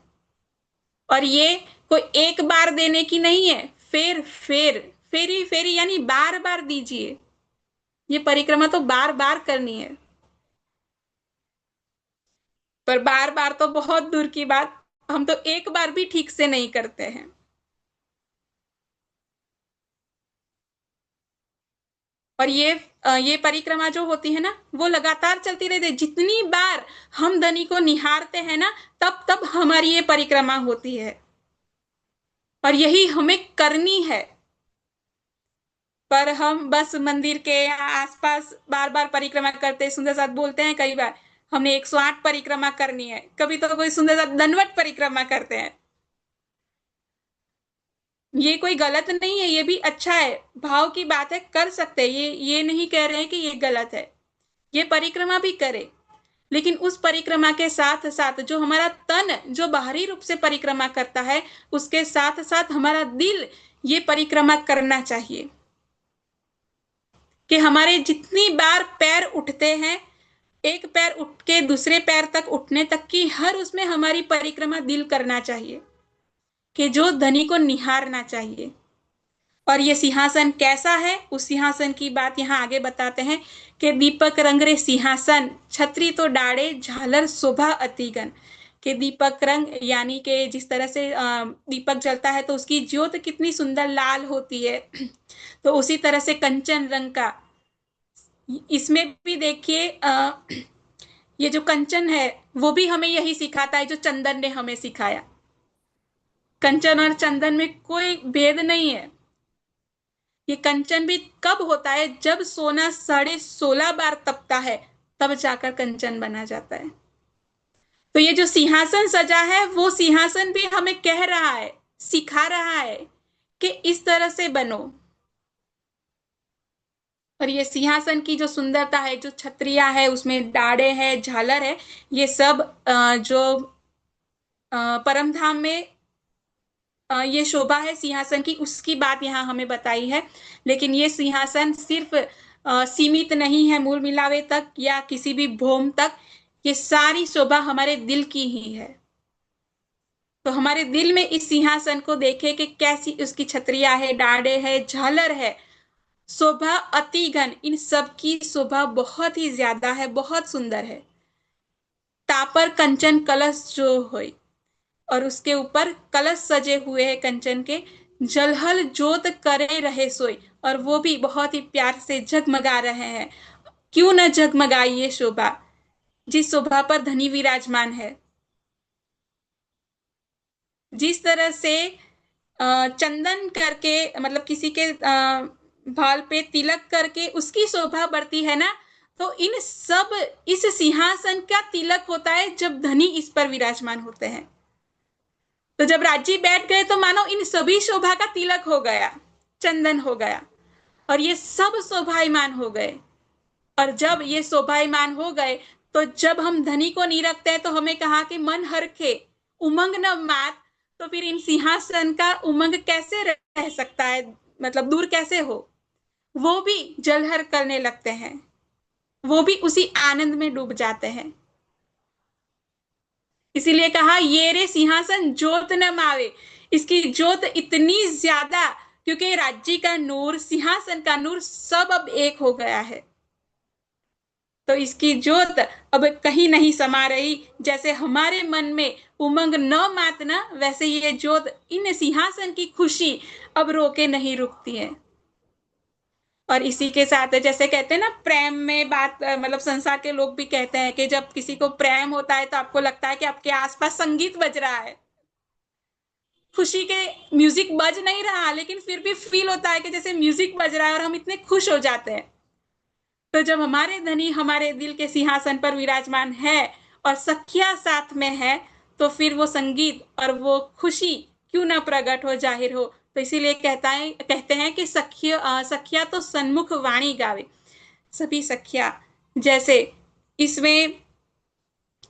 और ये कोई एक बार देने की नहीं है, फेर फेर, फेरी फेरी यानी बार बार दीजिए। ये परिक्रमा तो बार बार करनी है। पर बार बार तो बहुत दूर की बात, हम तो एक बार भी ठीक से नहीं करते हैं। और ये परिक्रमा जो होती है ना, वो लगातार चलती रहती है। जितनी बार हम धनी को निहारते हैं ना, तब तब हमारी ये परिक्रमा होती है, और यही हमें करनी है। पर हम बस मंदिर के आसपास बार बार परिक्रमा करते, सुंदर साथ बोलते हैं कई बार हमने 108 परिक्रमा करनी है, कभी तो कोई सुंदर साथ दंडवत परिक्रमा करते हैं। ये कोई गलत नहीं है, ये भी अच्छा है, भाव की बात है, कर सकते हैं। ये नहीं कह रहे हैं कि ये गलत है, ये परिक्रमा भी करे। लेकिन उस परिक्रमा के साथ साथ जो हमारा तन जो बाहरी रूप से परिक्रमा करता है, उसके साथ साथ हमारा दिल ये परिक्रमा करना चाहिए। कि हमारे जितनी बार पैर उठते हैं, एक पैर उठ के दूसरे पैर तक उठने तक की हर उसमें हमारी परिक्रमा दिल करना चाहिए, कि जो धनी को निहारना चाहिए। और ये सिंहासन कैसा है, उस सिंहासन की बात यहाँ आगे बताते हैं कि दीपक रंग रे सिंहासन, छतरी तो डाड़े, झालर शोभा अतिगन। कि दीपक रंग यानी कि जिस तरह से दीपक जलता है तो उसकी ज्योत कितनी सुंदर लाल होती है, तो उसी तरह से कंचन रंग का इसमें भी देखिए, ये जो कंचन है वो भी हमें यही सिखाता है जो चंदन ने हमें सिखाया। कंचन और चंदन में कोई भेद नहीं है। ये कंचन भी कब होता है? जब सोना 16.5 बार तपता है, तब जाकर कंचन बना जाता है। तो ये जो सिंहासन सजा है, वो सिंहासन भी हमें कह रहा है, सिखा रहा है कि इस तरह से बनो। और ये सिंहासन की जो सुंदरता है, जो छतरिया है, उसमें डाड़े है, झालर है, ये सब जो परम धाम में ये शोभा है सिंहासन की, उसकी बात यहाँ हमें बताई है। लेकिन ये सिंहासन सिर्फ सीमित नहीं है मूल मिलावे तक या किसी भी भौम तक, ये सारी शोभा हमारे दिल की ही है। तो हमारे दिल में इस सिंहासन को देखे कि कैसी उसकी छतरिया है, डाढ़े है, झालर है, शोभा अति घन, इन सब की शोभा बहुत ही ज्यादा है, बहुत सुंदर है। तापर कंचन कलश जो हो, और उसके ऊपर कलश सजे हुए हैं कंचन के, जलहल जोत करे रहे सोई, और वो भी बहुत ही प्यार से जगमगा रहे हैं। क्यों न जगमगाई ये शोभा, जिस शोभा पर धनी विराजमान है। जिस तरह से चंदन करके, मतलब किसी के भाल पे तिलक करके उसकी शोभा बढ़ती है ना, तो इन सब इस सिंहासन का तिलक होता है जब धनी इस पर विराजमान होते हैं। तो जब राजी बैठ गए तो मानो इन सभी शोभा का तिलक हो गया, चंदन हो गया, और ये सब शोभायमान हो गए। और जब ये शोभायमान हो गए, तो जब हम धनी को नहीं रखते हैं, तो हमें कहा कि मन हरखे उमंग न मात, तो फिर इन सिंहासन का उमंग कैसे रह सकता है, मतलब दूर कैसे हो? वो भी जलहर करने लगते हैं, वो भी उसी आनंद में डूब जाते हैं। इसीलिए कहा ये रे सिंहासन जोत न मावे। इसकी जोत इतनी ज्यादा, क्योंकि राज्य का नूर, सिंहासन का नूर सब अब एक हो गया है। तो इसकी जोत अब कहीं नहीं समा रही। जैसे हमारे मन में उमंग न मातना, वैसे ये जोत इन सिंहासन की खुशी अब रोके नहीं रुकती है। और इसी के साथ जैसे कहते हैं ना, प्रेम में बात, मतलब संसार के लोग भी कहते हैं कि जब किसी को प्रेम होता है तो आपको लगता है कि आपके आसपास संगीत बज रहा है, खुशी के म्यूजिक बज नहीं रहा, लेकिन फिर भी फील होता है कि जैसे म्यूजिक बज रहा है और हम इतने खुश हो जाते हैं। तो जब हमारे धनी हमारे दिल के सिंहासन पर विराजमान है और सखिया साथ में है, तो फिर वो संगीत और वो खुशी क्यों ना प्रकट हो, जाहिर हो। तो इसीलिए कहते हैं कि सखिया तो सन्मुख वाणी गावे। सभी सखिया, जैसे इसमें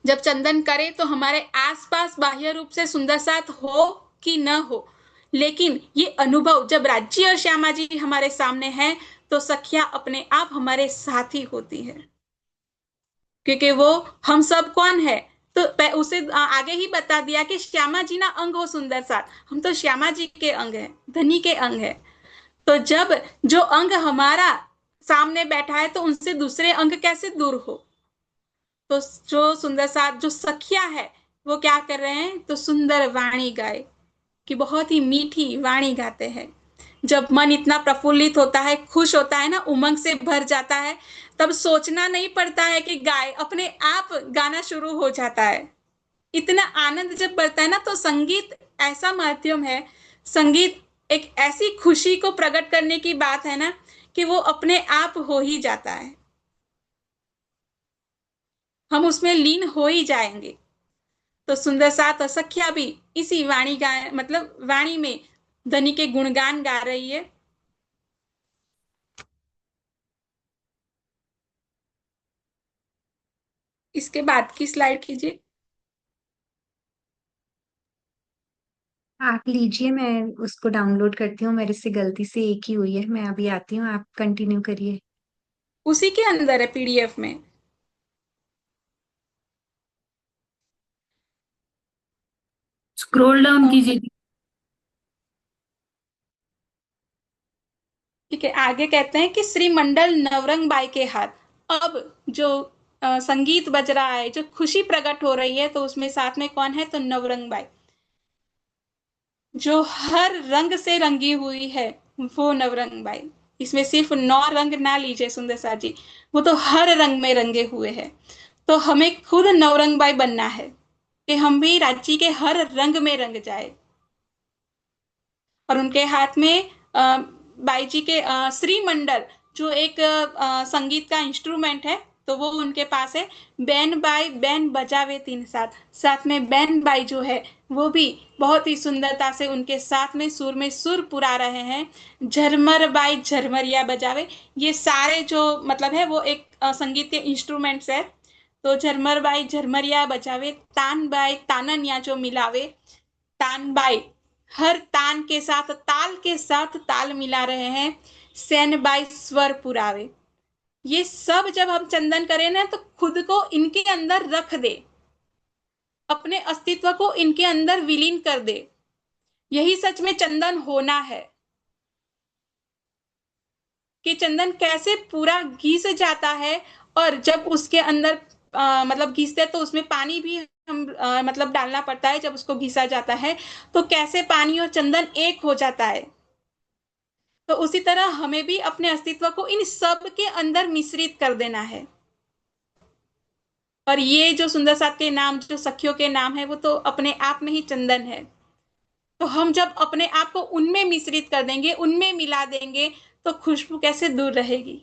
जब चंदन करे तो हमारे आसपास बाह्य रूप से सुंदर साथ हो कि न हो, लेकिन ये अनुभव जब राज्य और श्यामा जी हमारे सामने है, तो सखिया अपने आप हमारे साथ ही होती है। क्योंकि वो हम सब कौन है, तो उसे आगे ही बता दिया कि श्यामा जी ना अंग हो सुंदर साथ, हम तो श्यामा जी के अंग है, धनी के अंग है। तो जब जो अंग हमारा सामने बैठा है, तो उनसे दूसरे अंग कैसे दूर हो। तो जो सुंदर साथ जो सखिया है, वो क्या कर रहे हैं, तो सुंदर वाणी गाए, कि बहुत ही मीठी वाणी गाते हैं। जब मन इतना प्रफुल्लित होता है, खुश होता है ना, उमंग से भर जाता है, तब सोचना नहीं पड़ता है कि गाए, अपने आप गाना शुरू हो जाता है। इतना आनंद जब बढ़ता है ना, तो संगीत ऐसा माध्यम है, संगीत एक ऐसी खुशी को प्रकट करने की बात है ना, कि वो अपने आप हो ही जाता है, हम उसमें लीन हो ही जाएंगे। तो सुंदर साथ और सखिया भी इसी वाणी गा, मतलब वाणी में धनी के गुणगान गा रही है। इसके बाद की स्लाइड कीजिए। आप लीजिए, मैं उसको डाउनलोड करती हूँ, मेरे से गलती से एक ही हुई है, मैं अभी आती हूँ, आप कंटिन्यू करिए। उसी के अंदर है पीडीएफ में। स्क्रॉल डाउन कीजिए। ठीक है, आगे कहते हैं कि श्रीमंडल नवरंग बाई के हाथ। अब जो संगीत बज रहा है, जो खुशी प्रकट हो रही है, तो उसमें साथ में कौन है, तो नवरंग बाई, जो हर रंग से रंगी हुई है, वो नवरंग बाई। इसमें सिर्फ 9 रंग ना लीजिए सुंदर सा जी, वो तो हर रंग में रंगे हुए हैं। तो हमें खुद नवरंग बाई बनना है, कि हम भी रांची के हर रंग में रंग जाए। और उनके हाथ में बाई जी के श्रीमंडल, जो एक संगीत का इंस्ट्रूमेंट है, तो वो उनके पास है। बैन बाई बैन बजावे तीन साथ, साथ में बैन बाई जो है, वो भी बहुत ही सुंदरता से उनके साथ में सुर पुरा रहे हैं। झरमर बाई झरमरिया बजावे, ये सारे जो मतलब है वो एक संगीत के इंस्ट्रूमेंट्स है। तो झरमर बाई झरमरिया बजावे, तान बाई तानन या जो मिलावे, तान बाई हर तान के साथ ताल के साथ ताल मिला रहे हैं, सैन बाई स्वर पुरावे। ये सब जब हम चंदन करें ना, तो खुद को इनके अंदर रख दे, अपने अस्तित्व को इनके अंदर विलीन कर दे। यही सच में चंदन होना है, कि चंदन कैसे पूरा घिस जाता है, और जब उसके अंदर मतलब घिसते तो उसमें पानी भी हम मतलब डालना पड़ता है। जब उसको घिसा जाता है, तो कैसे पानी और चंदन एक हो जाता है। तो उसी तरह हमें भी अपने अस्तित्व को इन सब के अंदर मिश्रित कर देना है। और ये जो सुंदर साथ के नाम, जो सखियों के नाम है, वो तो अपने आप में ही चंदन है। तो हम जब अपने आप को उनमें मिश्रित कर देंगे, उनमें मिला देंगे, तो खुशबू कैसे दूर रहेगी।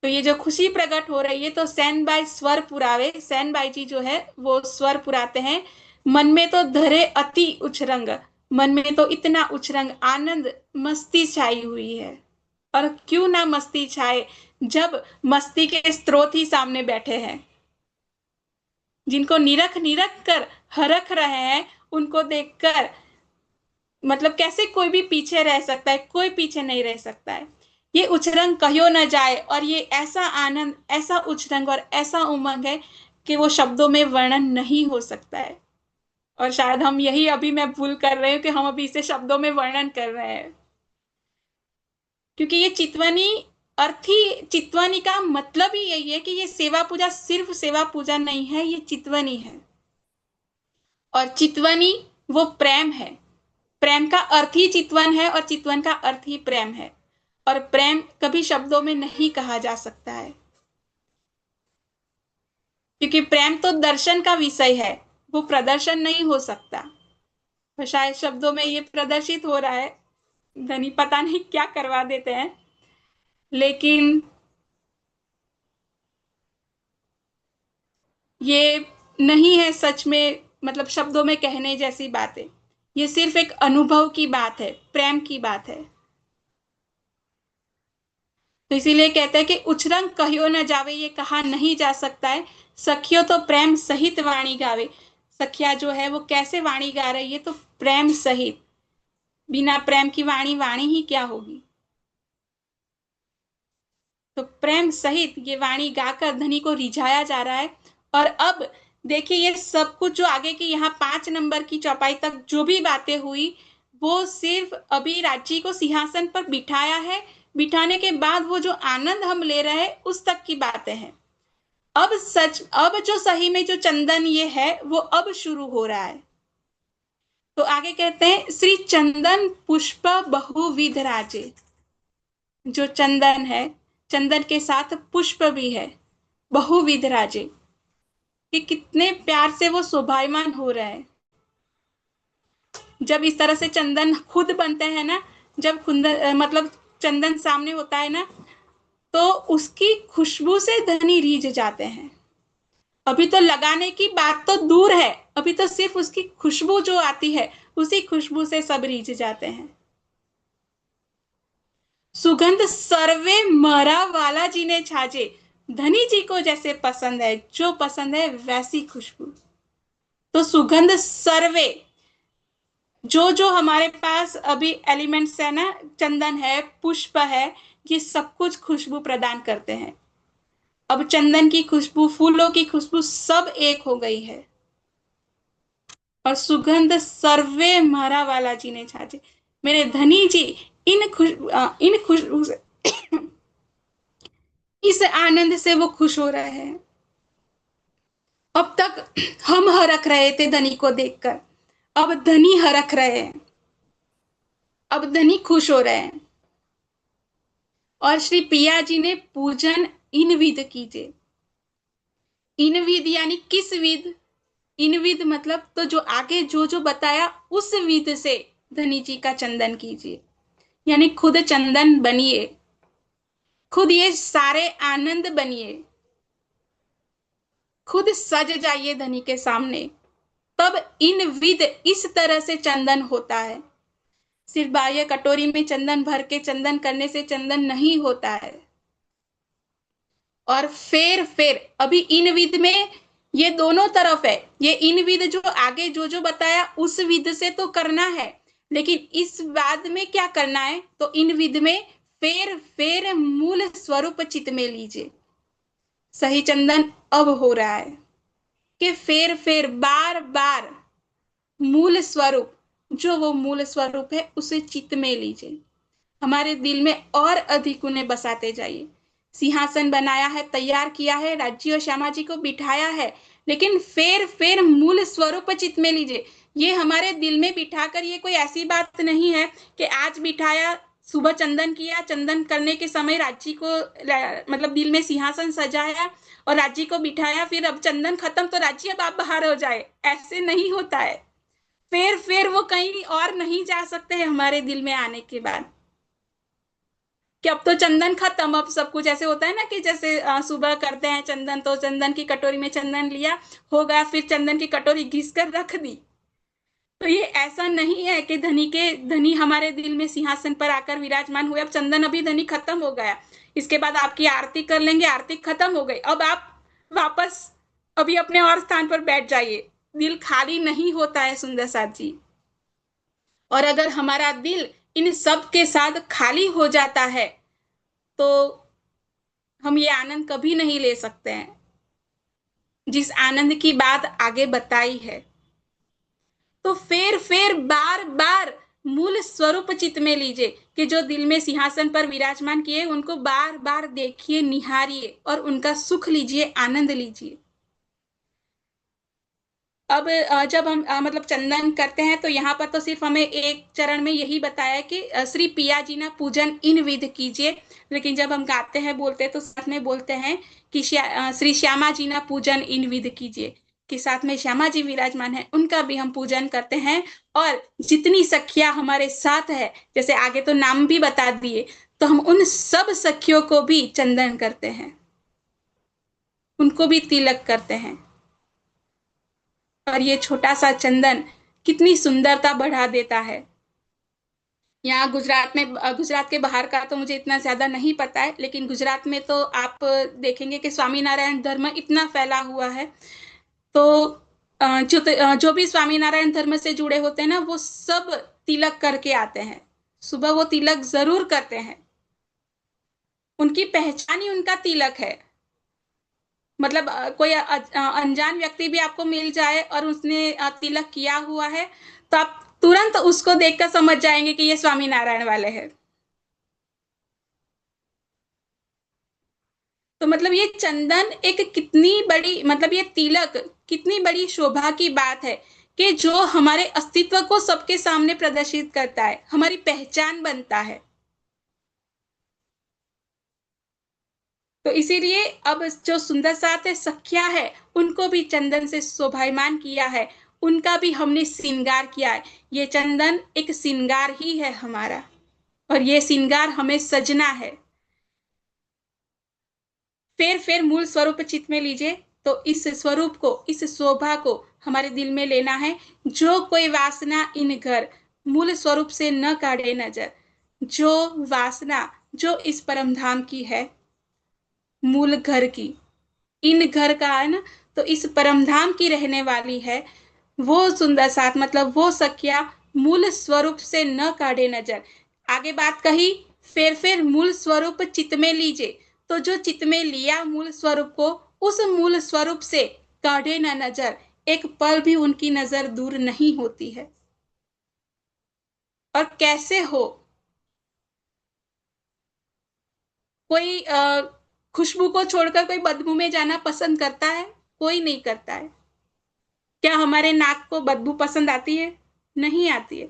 तो ये जो खुशी प्रकट हो रही है, तो सैन बाई स्वर पुरावे, सैन बाई जी जो है वो स्वर पुराते हैं। मन में तो धरे अति उछरंग, मन में तो इतना उछरंग आनंद मस्ती छाई हुई है। और क्यों ना मस्ती छाए, जब मस्ती के स्रोत ही सामने बैठे हैं, जिनको निरख निरख कर हरख रहे हैं, उनको देखकर मतलब कैसे कोई भी पीछे रह सकता है, कोई पीछे नहीं रह सकता है। ये उछरंग कहियो न जाए, और ये ऐसा आनंद, ऐसा उछरंग और ऐसा उमंग है, कि वो शब्दों में वर्णन नहीं हो सकता है। और शायद हम यही अभी मैं भूल कर रहे हूँ कि हम अभी इसे शब्दों में वर्णन कर रहे हैं, क्योंकि ये चितवनी अर्थ ही, चितवनी का मतलब ही यही है कि ये सेवा पूजा सिर्फ सेवा पूजा नहीं है, ये चितवनी है। और चितवनी वो प्रेम है, प्रेम का अर्थ ही चितवन है और चितवन का अर्थ ही प्रेम है। और प्रेम कभी शब्दों में नहीं कहा जा सकता है, क्योंकि प्रेम तो दर्शन का विषय है, वो प्रदर्शन नहीं हो सकता। तो शायद शब्दों में ये प्रदर्शित हो रहा है, धनी पता नहीं क्या करवा देते हैं, लेकिन ये नहीं है सच में, मतलब शब्दों में कहने जैसी बात है। ये सिर्फ एक अनुभव की बात है, प्रेम की बात है। तो इसीलिए कहते हैं कि उछरंग कहियो न जावे, ये कहा नहीं जा सकता है। सखियो तो प्रेम सहित वाणी गावे। सखिया जो है वो कैसे वाणी गा रही है, तो प्रेम सहित। बिना प्रेम की वाणी वाणी ही क्या होगी। तो प्रेम सहित ये वाणी गाकर धनी को रिझाया जा रहा है। और अब देखिए, ये सब कुछ जो आगे की यहाँ 5 नंबर की चौपाई तक जो भी बातें हुई, वो सिर्फ अभी राज्य को सिंहासन पर बिठाया है, बिठाने के बाद वो जो आनंद हम ले रहे हैं उस तक की बातें हैं। अब जो सही में जो चंदन ये है वो अब शुरू हो रहा है। तो आगे कहते हैं, श्री चंदन पुष्प बहुविध राजे। जो चंदन है, चंदन के साथ पुष्प भी है, बहुविध राजे, कि कितने प्यार से वो शोभायमान हो रहे हैं। जब इस तरह से चंदन खुद बनते हैं ना, जब खुद मतलब चंदन सामने होता है ना, तो उसकी खुशबू से धनी रीझ जाते हैं। अभी तो लगाने की बात तो दूर है, अभी तो सिर्फ उसकी खुशबू जो आती है, उसी खुशबू से सब रीझ जाते हैं। सुगंध सर्वे मरा वाला जी ने छाजे। धनी जी को जैसे पसंद है, जो पसंद है वैसी खुशबू। तो सुगंध सर्वे, जो जो हमारे पास अभी एलिमेंट्स है ना, चंदन है, पुष्प है, ये सब कुछ खुशबू प्रदान करते हैं। अब चंदन की खुशबू, फूलों की खुशबू सब एक हो गई है। और सुगंध सर्वे मारा वाला जी ने छाजे। मेरे धनी जी इन खुशबू से इस आनंद से वो खुश हो रहे हैं। अब तक हम हरख रहे थे धनी को देखकर, अब धनी हरख रहे हैं, अब धनी खुश हो रहे हैं। और श्री पिया जी ने पूजन इन विध कीजिए। इन विध यानी किस विध, इन विध मतलब तो जो आगे जो जो बताया उस विध से धनी जी का चंदन कीजिए, यानी खुद चंदन बनिए, खुद ये सारे आनंद बनिए, खुद सज जाइए धनी के सामने। तब इन विध इस तरह से चंदन होता है। सिर्फ बाह्य कटोरी में चंदन भर के चंदन करने से चंदन नहीं होता है। और फिर अभी इन विध में ये दोनों तरफ है। ये इन विध जो आगे जो जो बताया उस विध से तो करना है, लेकिन इस बाद में क्या करना है, तो इन विध में फिर मूल स्वरूप चित्त में लीजिए। सही चंदन अब हो रहा है कि फिर बार बार मूल स्वरूप, जो वो मूल स्वरूप है उसे चित्त में लीजिए। हमारे दिल में और अधिक उन्हें बसाते जाइए। सिंहासन बनाया है, तैयार किया है, राज्य और श्यामा जी को बिठाया है, लेकिन फिर मूल स्वरूप चित्त में लीजिए। ये हमारे दिल में बिठाकर, ये कोई ऐसी बात नहीं है कि आज बिठाया, सुबह चंदन किया, चंदन करने के समय राज्य को मतलब दिल में सिंहासन सजाया और राज्य को बिठाया, फिर अब चंदन खत्म तो राज्य अब आप बाहर हो जाए, ऐसे नहीं होता है। फिर वो कहीं और नहीं जा सकते हैं हमारे दिल में आने के बाद, कि अब तो चंदन खत्म, अब सब कुछ ऐसे होता है ना कि जैसे सुबह करते हैं चंदन, तो चंदन की कटोरी में चंदन लिया, हो गया, फिर चंदन की कटोरी घिस कर रख दी। तो ये ऐसा नहीं है कि धनी हमारे दिल में सिंहासन पर आकर विराजमान हुए, अब चंदन अभी धनी खत्म हो गया, इसके बाद आपकी आरती कर लेंगे, आरती खत्म हो गई, अब आप वापस अभी अपने और स्थान पर बैठ जाइए। दिल खाली नहीं होता है सुंदर साथ जी। और अगर हमारा दिल इन सब के साथ खाली हो जाता है तो हम ये आनंद कभी नहीं ले सकते हैं। जिस आनंद की बात आगे बताई है, तो फिर बार बार मूल स्वरूप चित्त में लीजिए कि जो दिल में सिंहासन पर विराजमान किए, उनको बार बार देखिए, निहारिए और उनका सुख लीजिए, आनंद लीजिए। अब जब हम मतलब चंदन करते हैं, तो यहाँ पर तो सिर्फ हमें एक चरण में यही बताया कि श्री पिया जी ना पूजन इन विध कीजिए, लेकिन जब हम गाते हैं, बोलते हैं, तो साथ में बोलते हैं कि श्री श्यामा जी ना पूजन इन विध कीजिए, कि साथ में श्यामा जी विराजमान है, उनका भी हम पूजन करते हैं। और जितनी सखियां हमारे साथ है, जैसे आगे तो नाम भी बता दिए, तो हम उन सब सखियों को भी चंदन करते हैं, उनको भी तिलक करते हैं। और ये छोटा सा चंदन कितनी सुंदरता बढ़ा देता है। यहाँ गुजरात के बाहर का तो मुझे इतना ज्यादा नहीं पता है, लेकिन गुजरात में तो आप देखेंगे कि स्वामीनारायण धर्म इतना फैला हुआ है। तो जो भी स्वामीनारायण धर्म से जुड़े होते हैं ना, वो सब तिलक करके आते हैं। सुबह वो तिलक जरूर करते हैं, उनकी पहचान ही उनका तिलक है। मतलब कोई अनजान व्यक्ति भी आपको मिल जाए और उसने तिलक किया हुआ है, तो आप तुरंत उसको देखकर समझ जाएंगे कि ये स्वामीनारायण वाले हैं। तो मतलब ये चंदन एक कितनी बड़ी, मतलब ये तिलक कितनी बड़ी शोभा की बात है, कि जो हमारे अस्तित्व को सबके सामने प्रदर्शित करता है, हमारी पहचान बनता है। तो इसीलिए अब जो सुंदर साथ सखिया है, उनको भी चंदन से शोभायमान किया है, उनका भी हमने श्रृंगार किया है। ये चंदन एक श्रृंगार ही है हमारा, और ये श्रृंगार हमें सजना है। फिर मूल स्वरूप चित्त में लीजिए, तो इस स्वरूप को, इस शोभा को हमारे दिल में लेना है। जो कोई वासना इन घर मूल स्वरूप से न काढ़े नजर, जो वासना जो इस परम धाम की है, मूल घर की, इन घर का है ना, तो इस परम धाम की रहने वाली है, वो सुंदर साथ, मतलब वो सखिया मूल स्वरूप से न काढ़े नजर। आगे बात कही, फिर मूल स्वरूप चित्त में लीजिए, तो जो चित्त में लिया मूल स्वरूप को, उस मूल स्वरूप से काढ़े न नजर, एक पल भी उनकी नजर दूर नहीं होती है। और कैसे हो, कोई खुशबू को छोड़कर कोई बदबू में जाना पसंद करता है? कोई नहीं करता है। क्या हमारे नाक को बदबू पसंद आती है? नहीं आती है।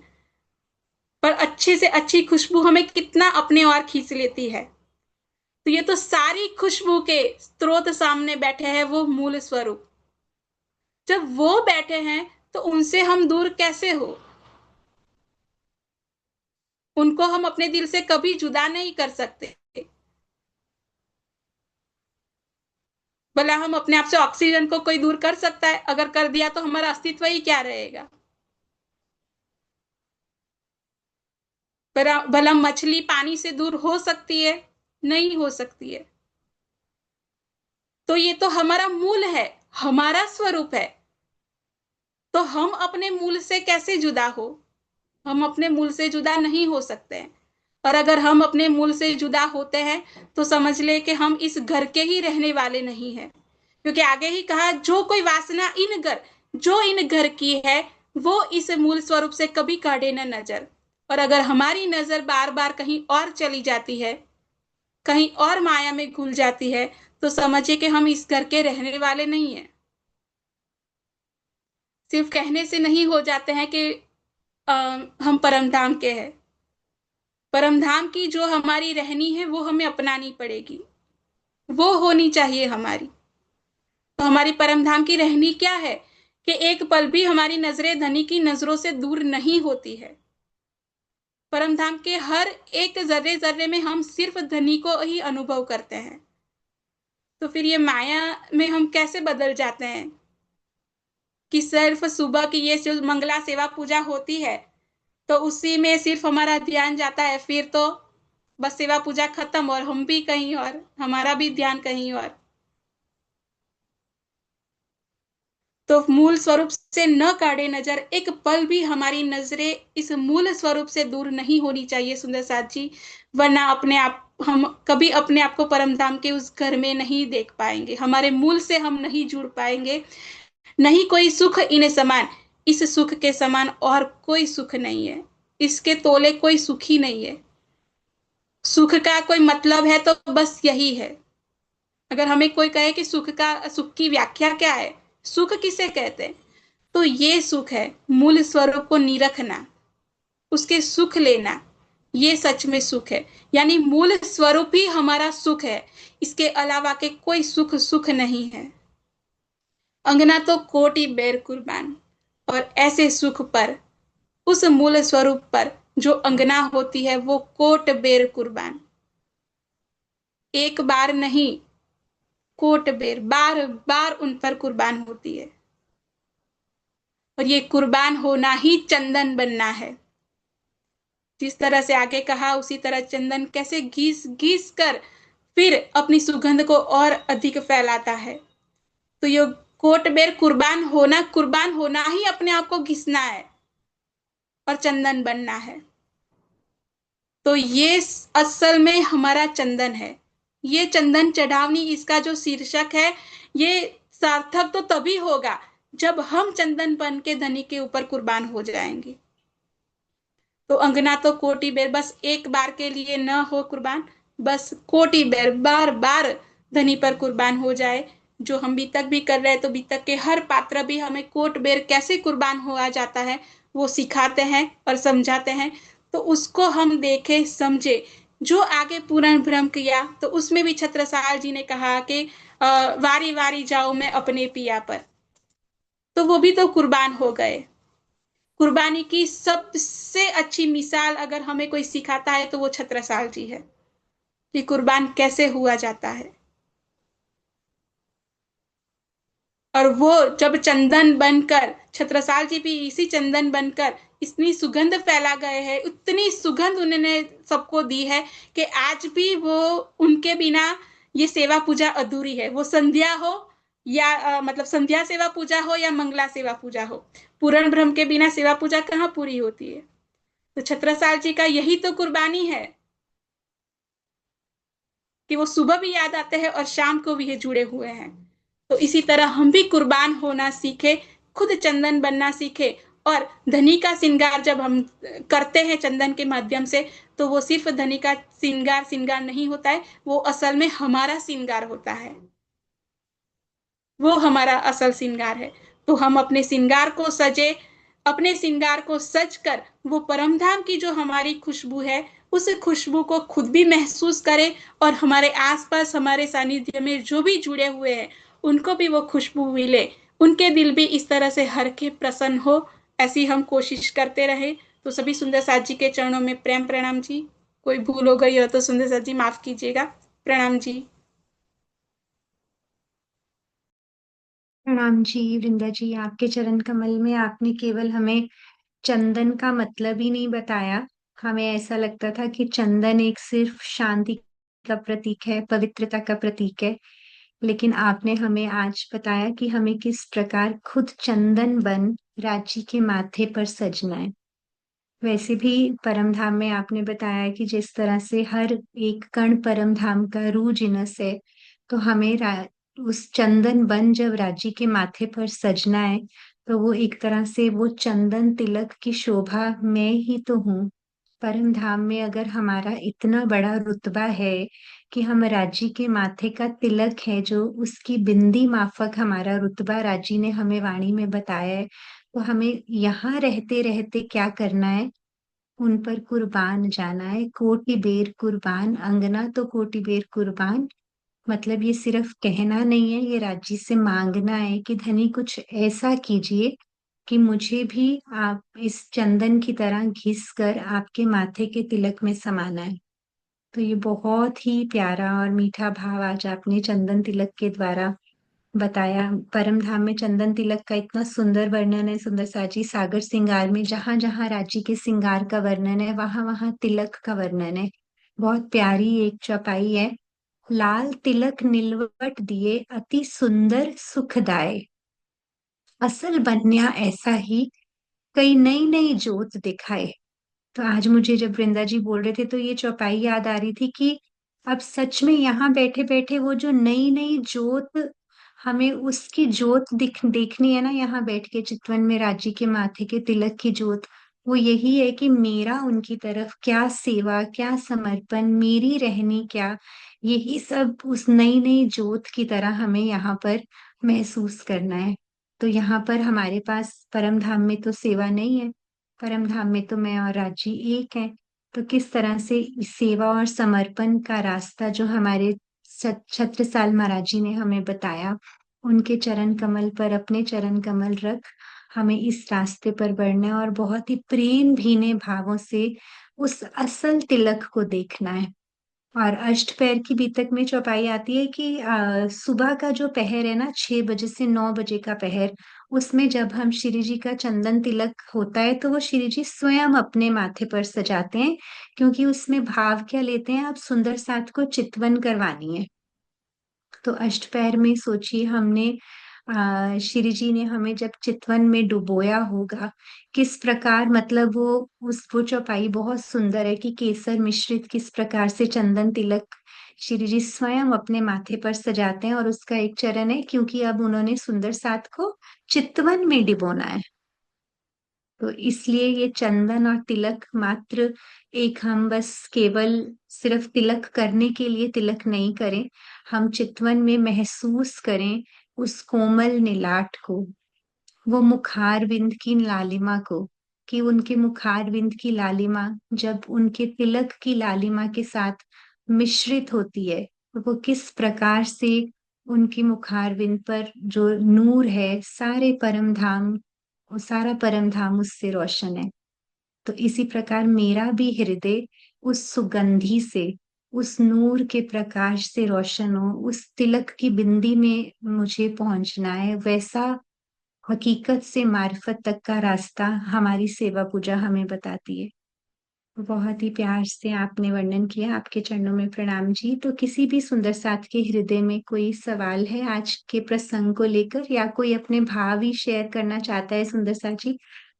पर अच्छे से अच्छी खुशबू हमें कितना अपने ओर खींच लेती है। तो ये तो सारी खुशबू के स्रोत सामने बैठे हैं वो मूल स्वरूप। जब वो बैठे हैं, तो उनसे हम दूर कैसे हो? उनको हम अपने दिल से कभी जुदा नहीं कर सकते। भला हम अपने आप से ऑक्सीजन को कोई दूर कर सकता है? अगर कर दिया तो हमारा अस्तित्व ही क्या रहेगा? भला मछली पानी से दूर हो सकती है? नहीं हो सकती है। तो ये तो हमारा मूल है, हमारा स्वरूप है। तो हम अपने मूल से कैसे जुदा हो? हम अपने मूल से जुदा नहीं हो सकते हैं। और अगर हम अपने मूल से जुदा होते हैं, तो समझ ले कि हम इस घर के ही रहने वाले नहीं है। क्योंकि आगे ही कहा, जो कोई वासना इन घर, जो इन घर की है, वो इस मूल स्वरूप से कभी काढ़े न नजर। और अगर हमारी नजर बार बार कहीं और चली जाती है, कहीं और माया में घुल जाती है, तो समझिए कि हम इस घर के रहने वाले नहीं है। सिर्फ कहने से नहीं हो जाते हैं कि हम परम धाम के हैं। परम धाम की जो हमारी रहनी है, वो हमें अपनानी पड़ेगी, वो होनी चाहिए हमारी। तो हमारी परम धाम की रहनी क्या है, कि एक पल भी हमारी नजरें धनी की नजरों से दूर नहीं होती है। परम धाम के हर एक जर्रे जर्रे में हम सिर्फ धनी को ही अनुभव करते हैं। तो फिर ये माया में हम कैसे बदल जाते हैं, कि सिर्फ सुबह की ये जो मंगला सेवा पूजा होती है, तो उसी में सिर्फ हमारा ध्यान जाता है। फिर तो बस सेवा पूजा खत्म, और हम भी कहीं और, हमारा भी ध्यान कहीं और। तो मूल स्वरूप से न काढ़े नजर, एक पल भी हमारी नजरें इस मूल स्वरूप से दूर नहीं होनी चाहिए सुंदर साथ जी, वरना अपने आप हम कभी अपने आप को परम धाम के उस घर में नहीं देख पाएंगे, हमारे मूल से हम नहीं जुड़ पाएंगे। नहीं कोई सुख इन समान, इस सुख के समान और कोई सुख नहीं है, इसके तोले कोई सुख ही नहीं है। सुख का कोई मतलब है तो बस यही है। अगर हमें कोई कहे कि सुख की व्याख्या क्या है, सुख किसे कहते हैं, तो ये सुख है मूल स्वरूप को निरखना, उसके सुख लेना, ये सच में सुख है। यानी मूल स्वरूप ही हमारा सुख है, इसके अलावा के कोई सुख सुख नहीं है। अंगना तो कोटि बेर कुर्बान, और ऐसे सुख पर, उस मूल स्वरूप पर जो अंगना होती है वो कोट बेर कुर्बान, एक बार नहीं, कोट बेर बार बार उन पर कुर्बान होती है। और ये कुर्बान होना ही चंदन बनना है। जिस तरह से आगे कहा उसी तरह चंदन कैसे घिस घिस कर फिर अपनी सुगंध को और अधिक फैलाता है। तो ये कोट बेर कुर्बान होना ही अपने आप को घिसना है और चंदन बनना है। तो ये असल में हमारा चंदन है। ये चंदन चढ़ावनी, इसका जो शीर्षक है, ये सार्थक तो तभी होगा जब हम चंदन बन के धनी के ऊपर कुर्बान हो जाएंगे। तो अंगना तो कोटि बेर, बस एक बार के लिए न हो कुर्बान, बस कोटि बेर बार बार धनी पर कुर्बान हो जाए। जो हम बीतक भी कर रहे हैं, तो बीतक के हर पात्र भी हमें कोट बेर कैसे कुर्बान हुआ जाता है वो सिखाते हैं और समझाते हैं। तो उसको हम देखे समझे। जो आगे पूर्ण भ्रम किया, तो उसमें भी छत्रसाल जी ने कहा कि वारी वारी जाओ मैं अपने पिया पर, तो वो भी तो कुर्बान हो गए। कुर्बानी की सबसे अच्छी मिसाल अगर हमें कोई सिखाता है तो वो छत्रसाल जी है, कि कुर्बान कैसे हुआ जाता है। और वो जब चंदन बनकर, छत्रसाल जी भी इसी चंदन बनकर इतनी सुगंध फैला गए हैं, उतनी सुगंध उन्होंने सबको दी है कि आज भी वो, उनके बिना ये सेवा पूजा अधूरी है। वो संध्या हो या मतलब संध्या सेवा पूजा हो या मंगला सेवा पूजा हो, पूर्ण ब्रह्म के बिना सेवा पूजा कहाँ पूरी होती है। तो छत्रसाल जी का यही तो कुर्बानी है कि वो सुबह भी याद आते हैं और शाम को भी ये जुड़े हुए हैं। तो इसी तरह हम भी कुर्बान होना सीखे, खुद चंदन बनना सीखे। और धनी का श्रृंगार जब हम करते हैं चंदन के माध्यम से, तो वो सिर्फ धनी का श्रृंगार नहीं होता है, वो असल में हमारा श्रृंगार होता है। वो हमारा असल श्रृंगार है। तो हम अपने श्रृंगार को सजे, अपने श्रृंगार को सज कर वो परमधाम की जो हमारी खुशबू है, उस खुशबू को खुद भी महसूस करें, और हमारे आसपास हमारे सानिध्य में जो भी जुड़े हुए हैं उनको भी वो खुशबू मिले, उनके दिल भी इस तरह से हर के प्रसन्न हो। ऐसी हम कोशिश करते रहे। तो सभी सुंदर साथ जी के चरणों में प्रेम प्रणाम जी। कोई भूल हो गई हो तो सुंदर साथ जी माफ कीजिएगा। प्रणाम जी। प्रणाम जी वृंदा जी, आपके चरण कमल में आपने केवल हमें चंदन का मतलब ही नहीं बताया। हमें ऐसा लगता था कि चंदन एक सिर्फ शांति का प्रतीक है, पवित्रता का प्रतीक है, लेकिन आपने हमें आज बताया कि हमें किस प्रकार खुद चंदन बन राज्य के माथे पर सजना है। वैसे भी परम धाम में आपने बताया कि जिस तरह से हर एक कण परम धाम का रूह जिनस है, तो हमें उस चंदन बन जब राज्य के माथे पर सजना है, तो वो एक तरह से वो चंदन तिलक की शोभा मैं ही तो हूँ। परम धाम में अगर हमारा इतना बड़ा रुतबा है कि हम राज्य के माथे का तिलक है, जो उसकी बिंदी माफक हमारा रुतबा राज्य ने हमें वाणी में बताया है, तो हमें यहाँ रहते रहते क्या करना है? उन पर कुर्बान जाना है। कोटि बेर कुर्बान, अंगना तो कोटि बेर कुर्बान। मतलब ये सिर्फ कहना नहीं है, ये राज्य से मांगना है कि धनी कुछ ऐसा कीजिए कि मुझे भी आप इस चंदन की तरह घिस कर आपके माथे के तिलक में समाना है। तो ये बहुत ही प्यारा और मीठा भाव आज आपने चंदन तिलक के द्वारा बताया। परम धाम में चंदन तिलक का इतना सुंदर वर्णन है सुंदर साजी। सागर श्रृंगार में जहां जहां राज्य के श्रृंगार का वर्णन है, वहां वहां तिलक का वर्णन है। बहुत प्यारी एक चौपाई है। लाल तिलक नीलवट दिए अति सुंदर सुखदाय। असल बन्या ऐसा ही कई नई नई जोत दिखाए। तो आज मुझे जब वृंदा जी बोल रहे थे तो ये चौपाई याद आ रही थी कि अब सच में यहाँ बैठे बैठे वो जो नई नई जोत, हमें उसकी जोत देखनी है ना, यहाँ बैठ के चितवन में राजी के माथे के तिलक की जोत। वो यही है कि मेरा उनकी तरफ क्या सेवा, क्या समर्पण, मेरी रहनी क्या, यही सब उस नई नई जोत की तरह हमें यहाँ पर महसूस करना है। तो यहाँ पर हमारे पास परम धाम में तो सेवा नहीं है, परम धाम में तो मैं और राजी एक है। तो किस तरह से इस सेवा और समर्पण का रास्ता जो हमारे छत्रसाल महाराज जी ने हमें बताया, उनके चरण कमल पर अपने चरण कमल रख हमें इस रास्ते पर बढ़ना है और बहुत ही प्रेम भीने भावों से उस असल तिलक को देखना है। और अष्टपैर की बीतक में चौपाई आती है कि सुबह का जो पहर है ना, 6 बजे से 9 बजे का पहर, उसमें जब हम श्री जी का चंदन तिलक होता है तो वो श्री जी स्वयं अपने माथे पर सजाते हैं, क्योंकि उसमें भाव क्या लेते हैं, अब सुंदर साथ को चितवन करवानी है। तो अष्टपैर में सोचिए हमने श्री जी ने हमें जब चितवन में डुबोया होगा, किस प्रकार, मतलब वो चौपाई बहुत सुंदर है कि केसर मिश्रित किस प्रकार से चंदन तिलक श्री जी स्वयं अपने माथे पर सजाते हैं। और उसका एक चरण है, क्योंकि अब उन्होंने सुंदर साथ को चितवन में डिबोना है, तो इसलिए ये चंदन और तिलक मात्र एक, हम बस केवल सिर्फ तिलक करने के लिए तिलक नहीं करें, हम चितवन में महसूस करें उस कोमल निलाट को, वो मुखार बिंद की लालिमा को, कि उनके मुखार बिंद की लालिमा जब उनके तिलक की लालिमा के साथ मिश्रित होती है, तो वो किस प्रकार से उनकी मुखार बिंद पर जो नूर है, सारे परम धाम, वो सारा परम धाम उससे रोशन है। तो इसी प्रकार मेरा भी हृदय उस सुगंधि से, उस नूर के प्रकाश से रोशन हो, उस तिलक की बिंदी में मुझे पहुंचना है। वैसा हकीकत से मार्फत तक का रास्ता हमारी सेवा पूजा हमें बताती है। बहुत ही प्यार से आपने वर्णन किया, आपके चरणों में प्रणाम जी। तो किसी भी सुंदर साथ के हृदय में कोई सवाल है आज के प्रसंग को लेकर, या कोई अपने भाव ही शेयर करना चाहता है सुंदर साथ जी?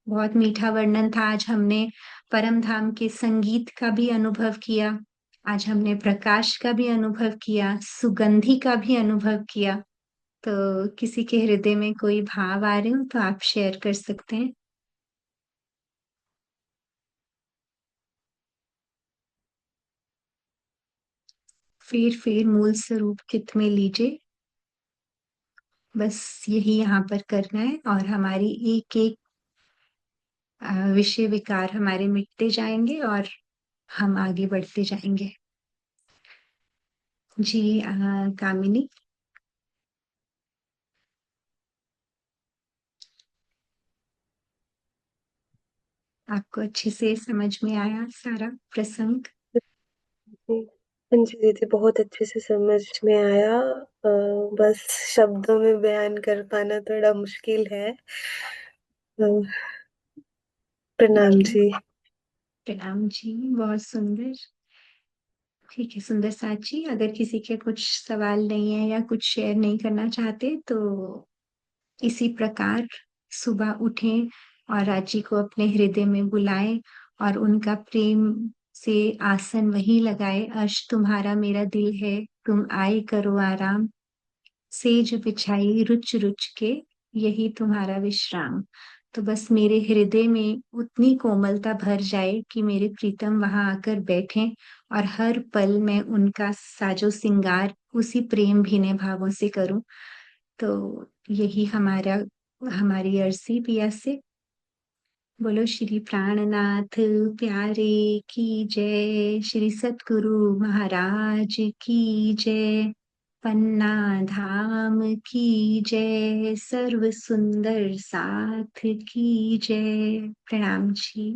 बहुत मीठा वर्णन था। आज हमने परम धाम के संगीत का भी अनुभव किया, आज हमने प्रकाश का भी अनुभव किया, सुगंधि का भी अनुभव किया। तो किसी के हृदय में कोई भाव आ रहे हो तो आप शेयर कर सकते हैं। फिर मूल स्वरूप चित्त में लीजिए। बस यही यहाँ पर करना है और हमारी एक एक विषय विकार हमारे मिटते जाएंगे और हम आगे बढ़ते जाएंगे। जी कामिनी। आपको अच्छे से समझ में आया सारा प्रसंग? जी, हाँ जी दीदी, बहुत अच्छे से समझ में आया। बस शब्दों में बयान कर पाना थोड़ा मुश्किल है। प्रणाम जी जी। प्रणाम जी, बहुत सुंदर। ठीक है सुंदर साची, अगर किसी के कुछ सवाल नहीं है या कुछ शेयर नहीं करना चाहते तो इसी प्रकार सुबह उठें और रांची को अपने हृदय में बुलाएं और उनका प्रेम से आसन वहीं लगाए। अर्श तुम्हारा मेरा दिल है, तुम आए करो आराम, सेज बिछाई रुच रुच के, यही तुम्हारा विश्राम। तो बस मेरे हृदय में उतनी कोमलता भर जाए कि मेरे प्रीतम वहां आकर बैठें और हर पल मैं उनका साजो सिंगार उसी प्रेम भीने भावों से करूं। तो यही हमारी अर्जी पिया से। बोलो श्री प्राणनाथ प्यारे की जय, श्री सतगुरु महाराज की जय, पन्ना धाम की जय, सर्व सुंदर साथ की जय। प्रणाम जी।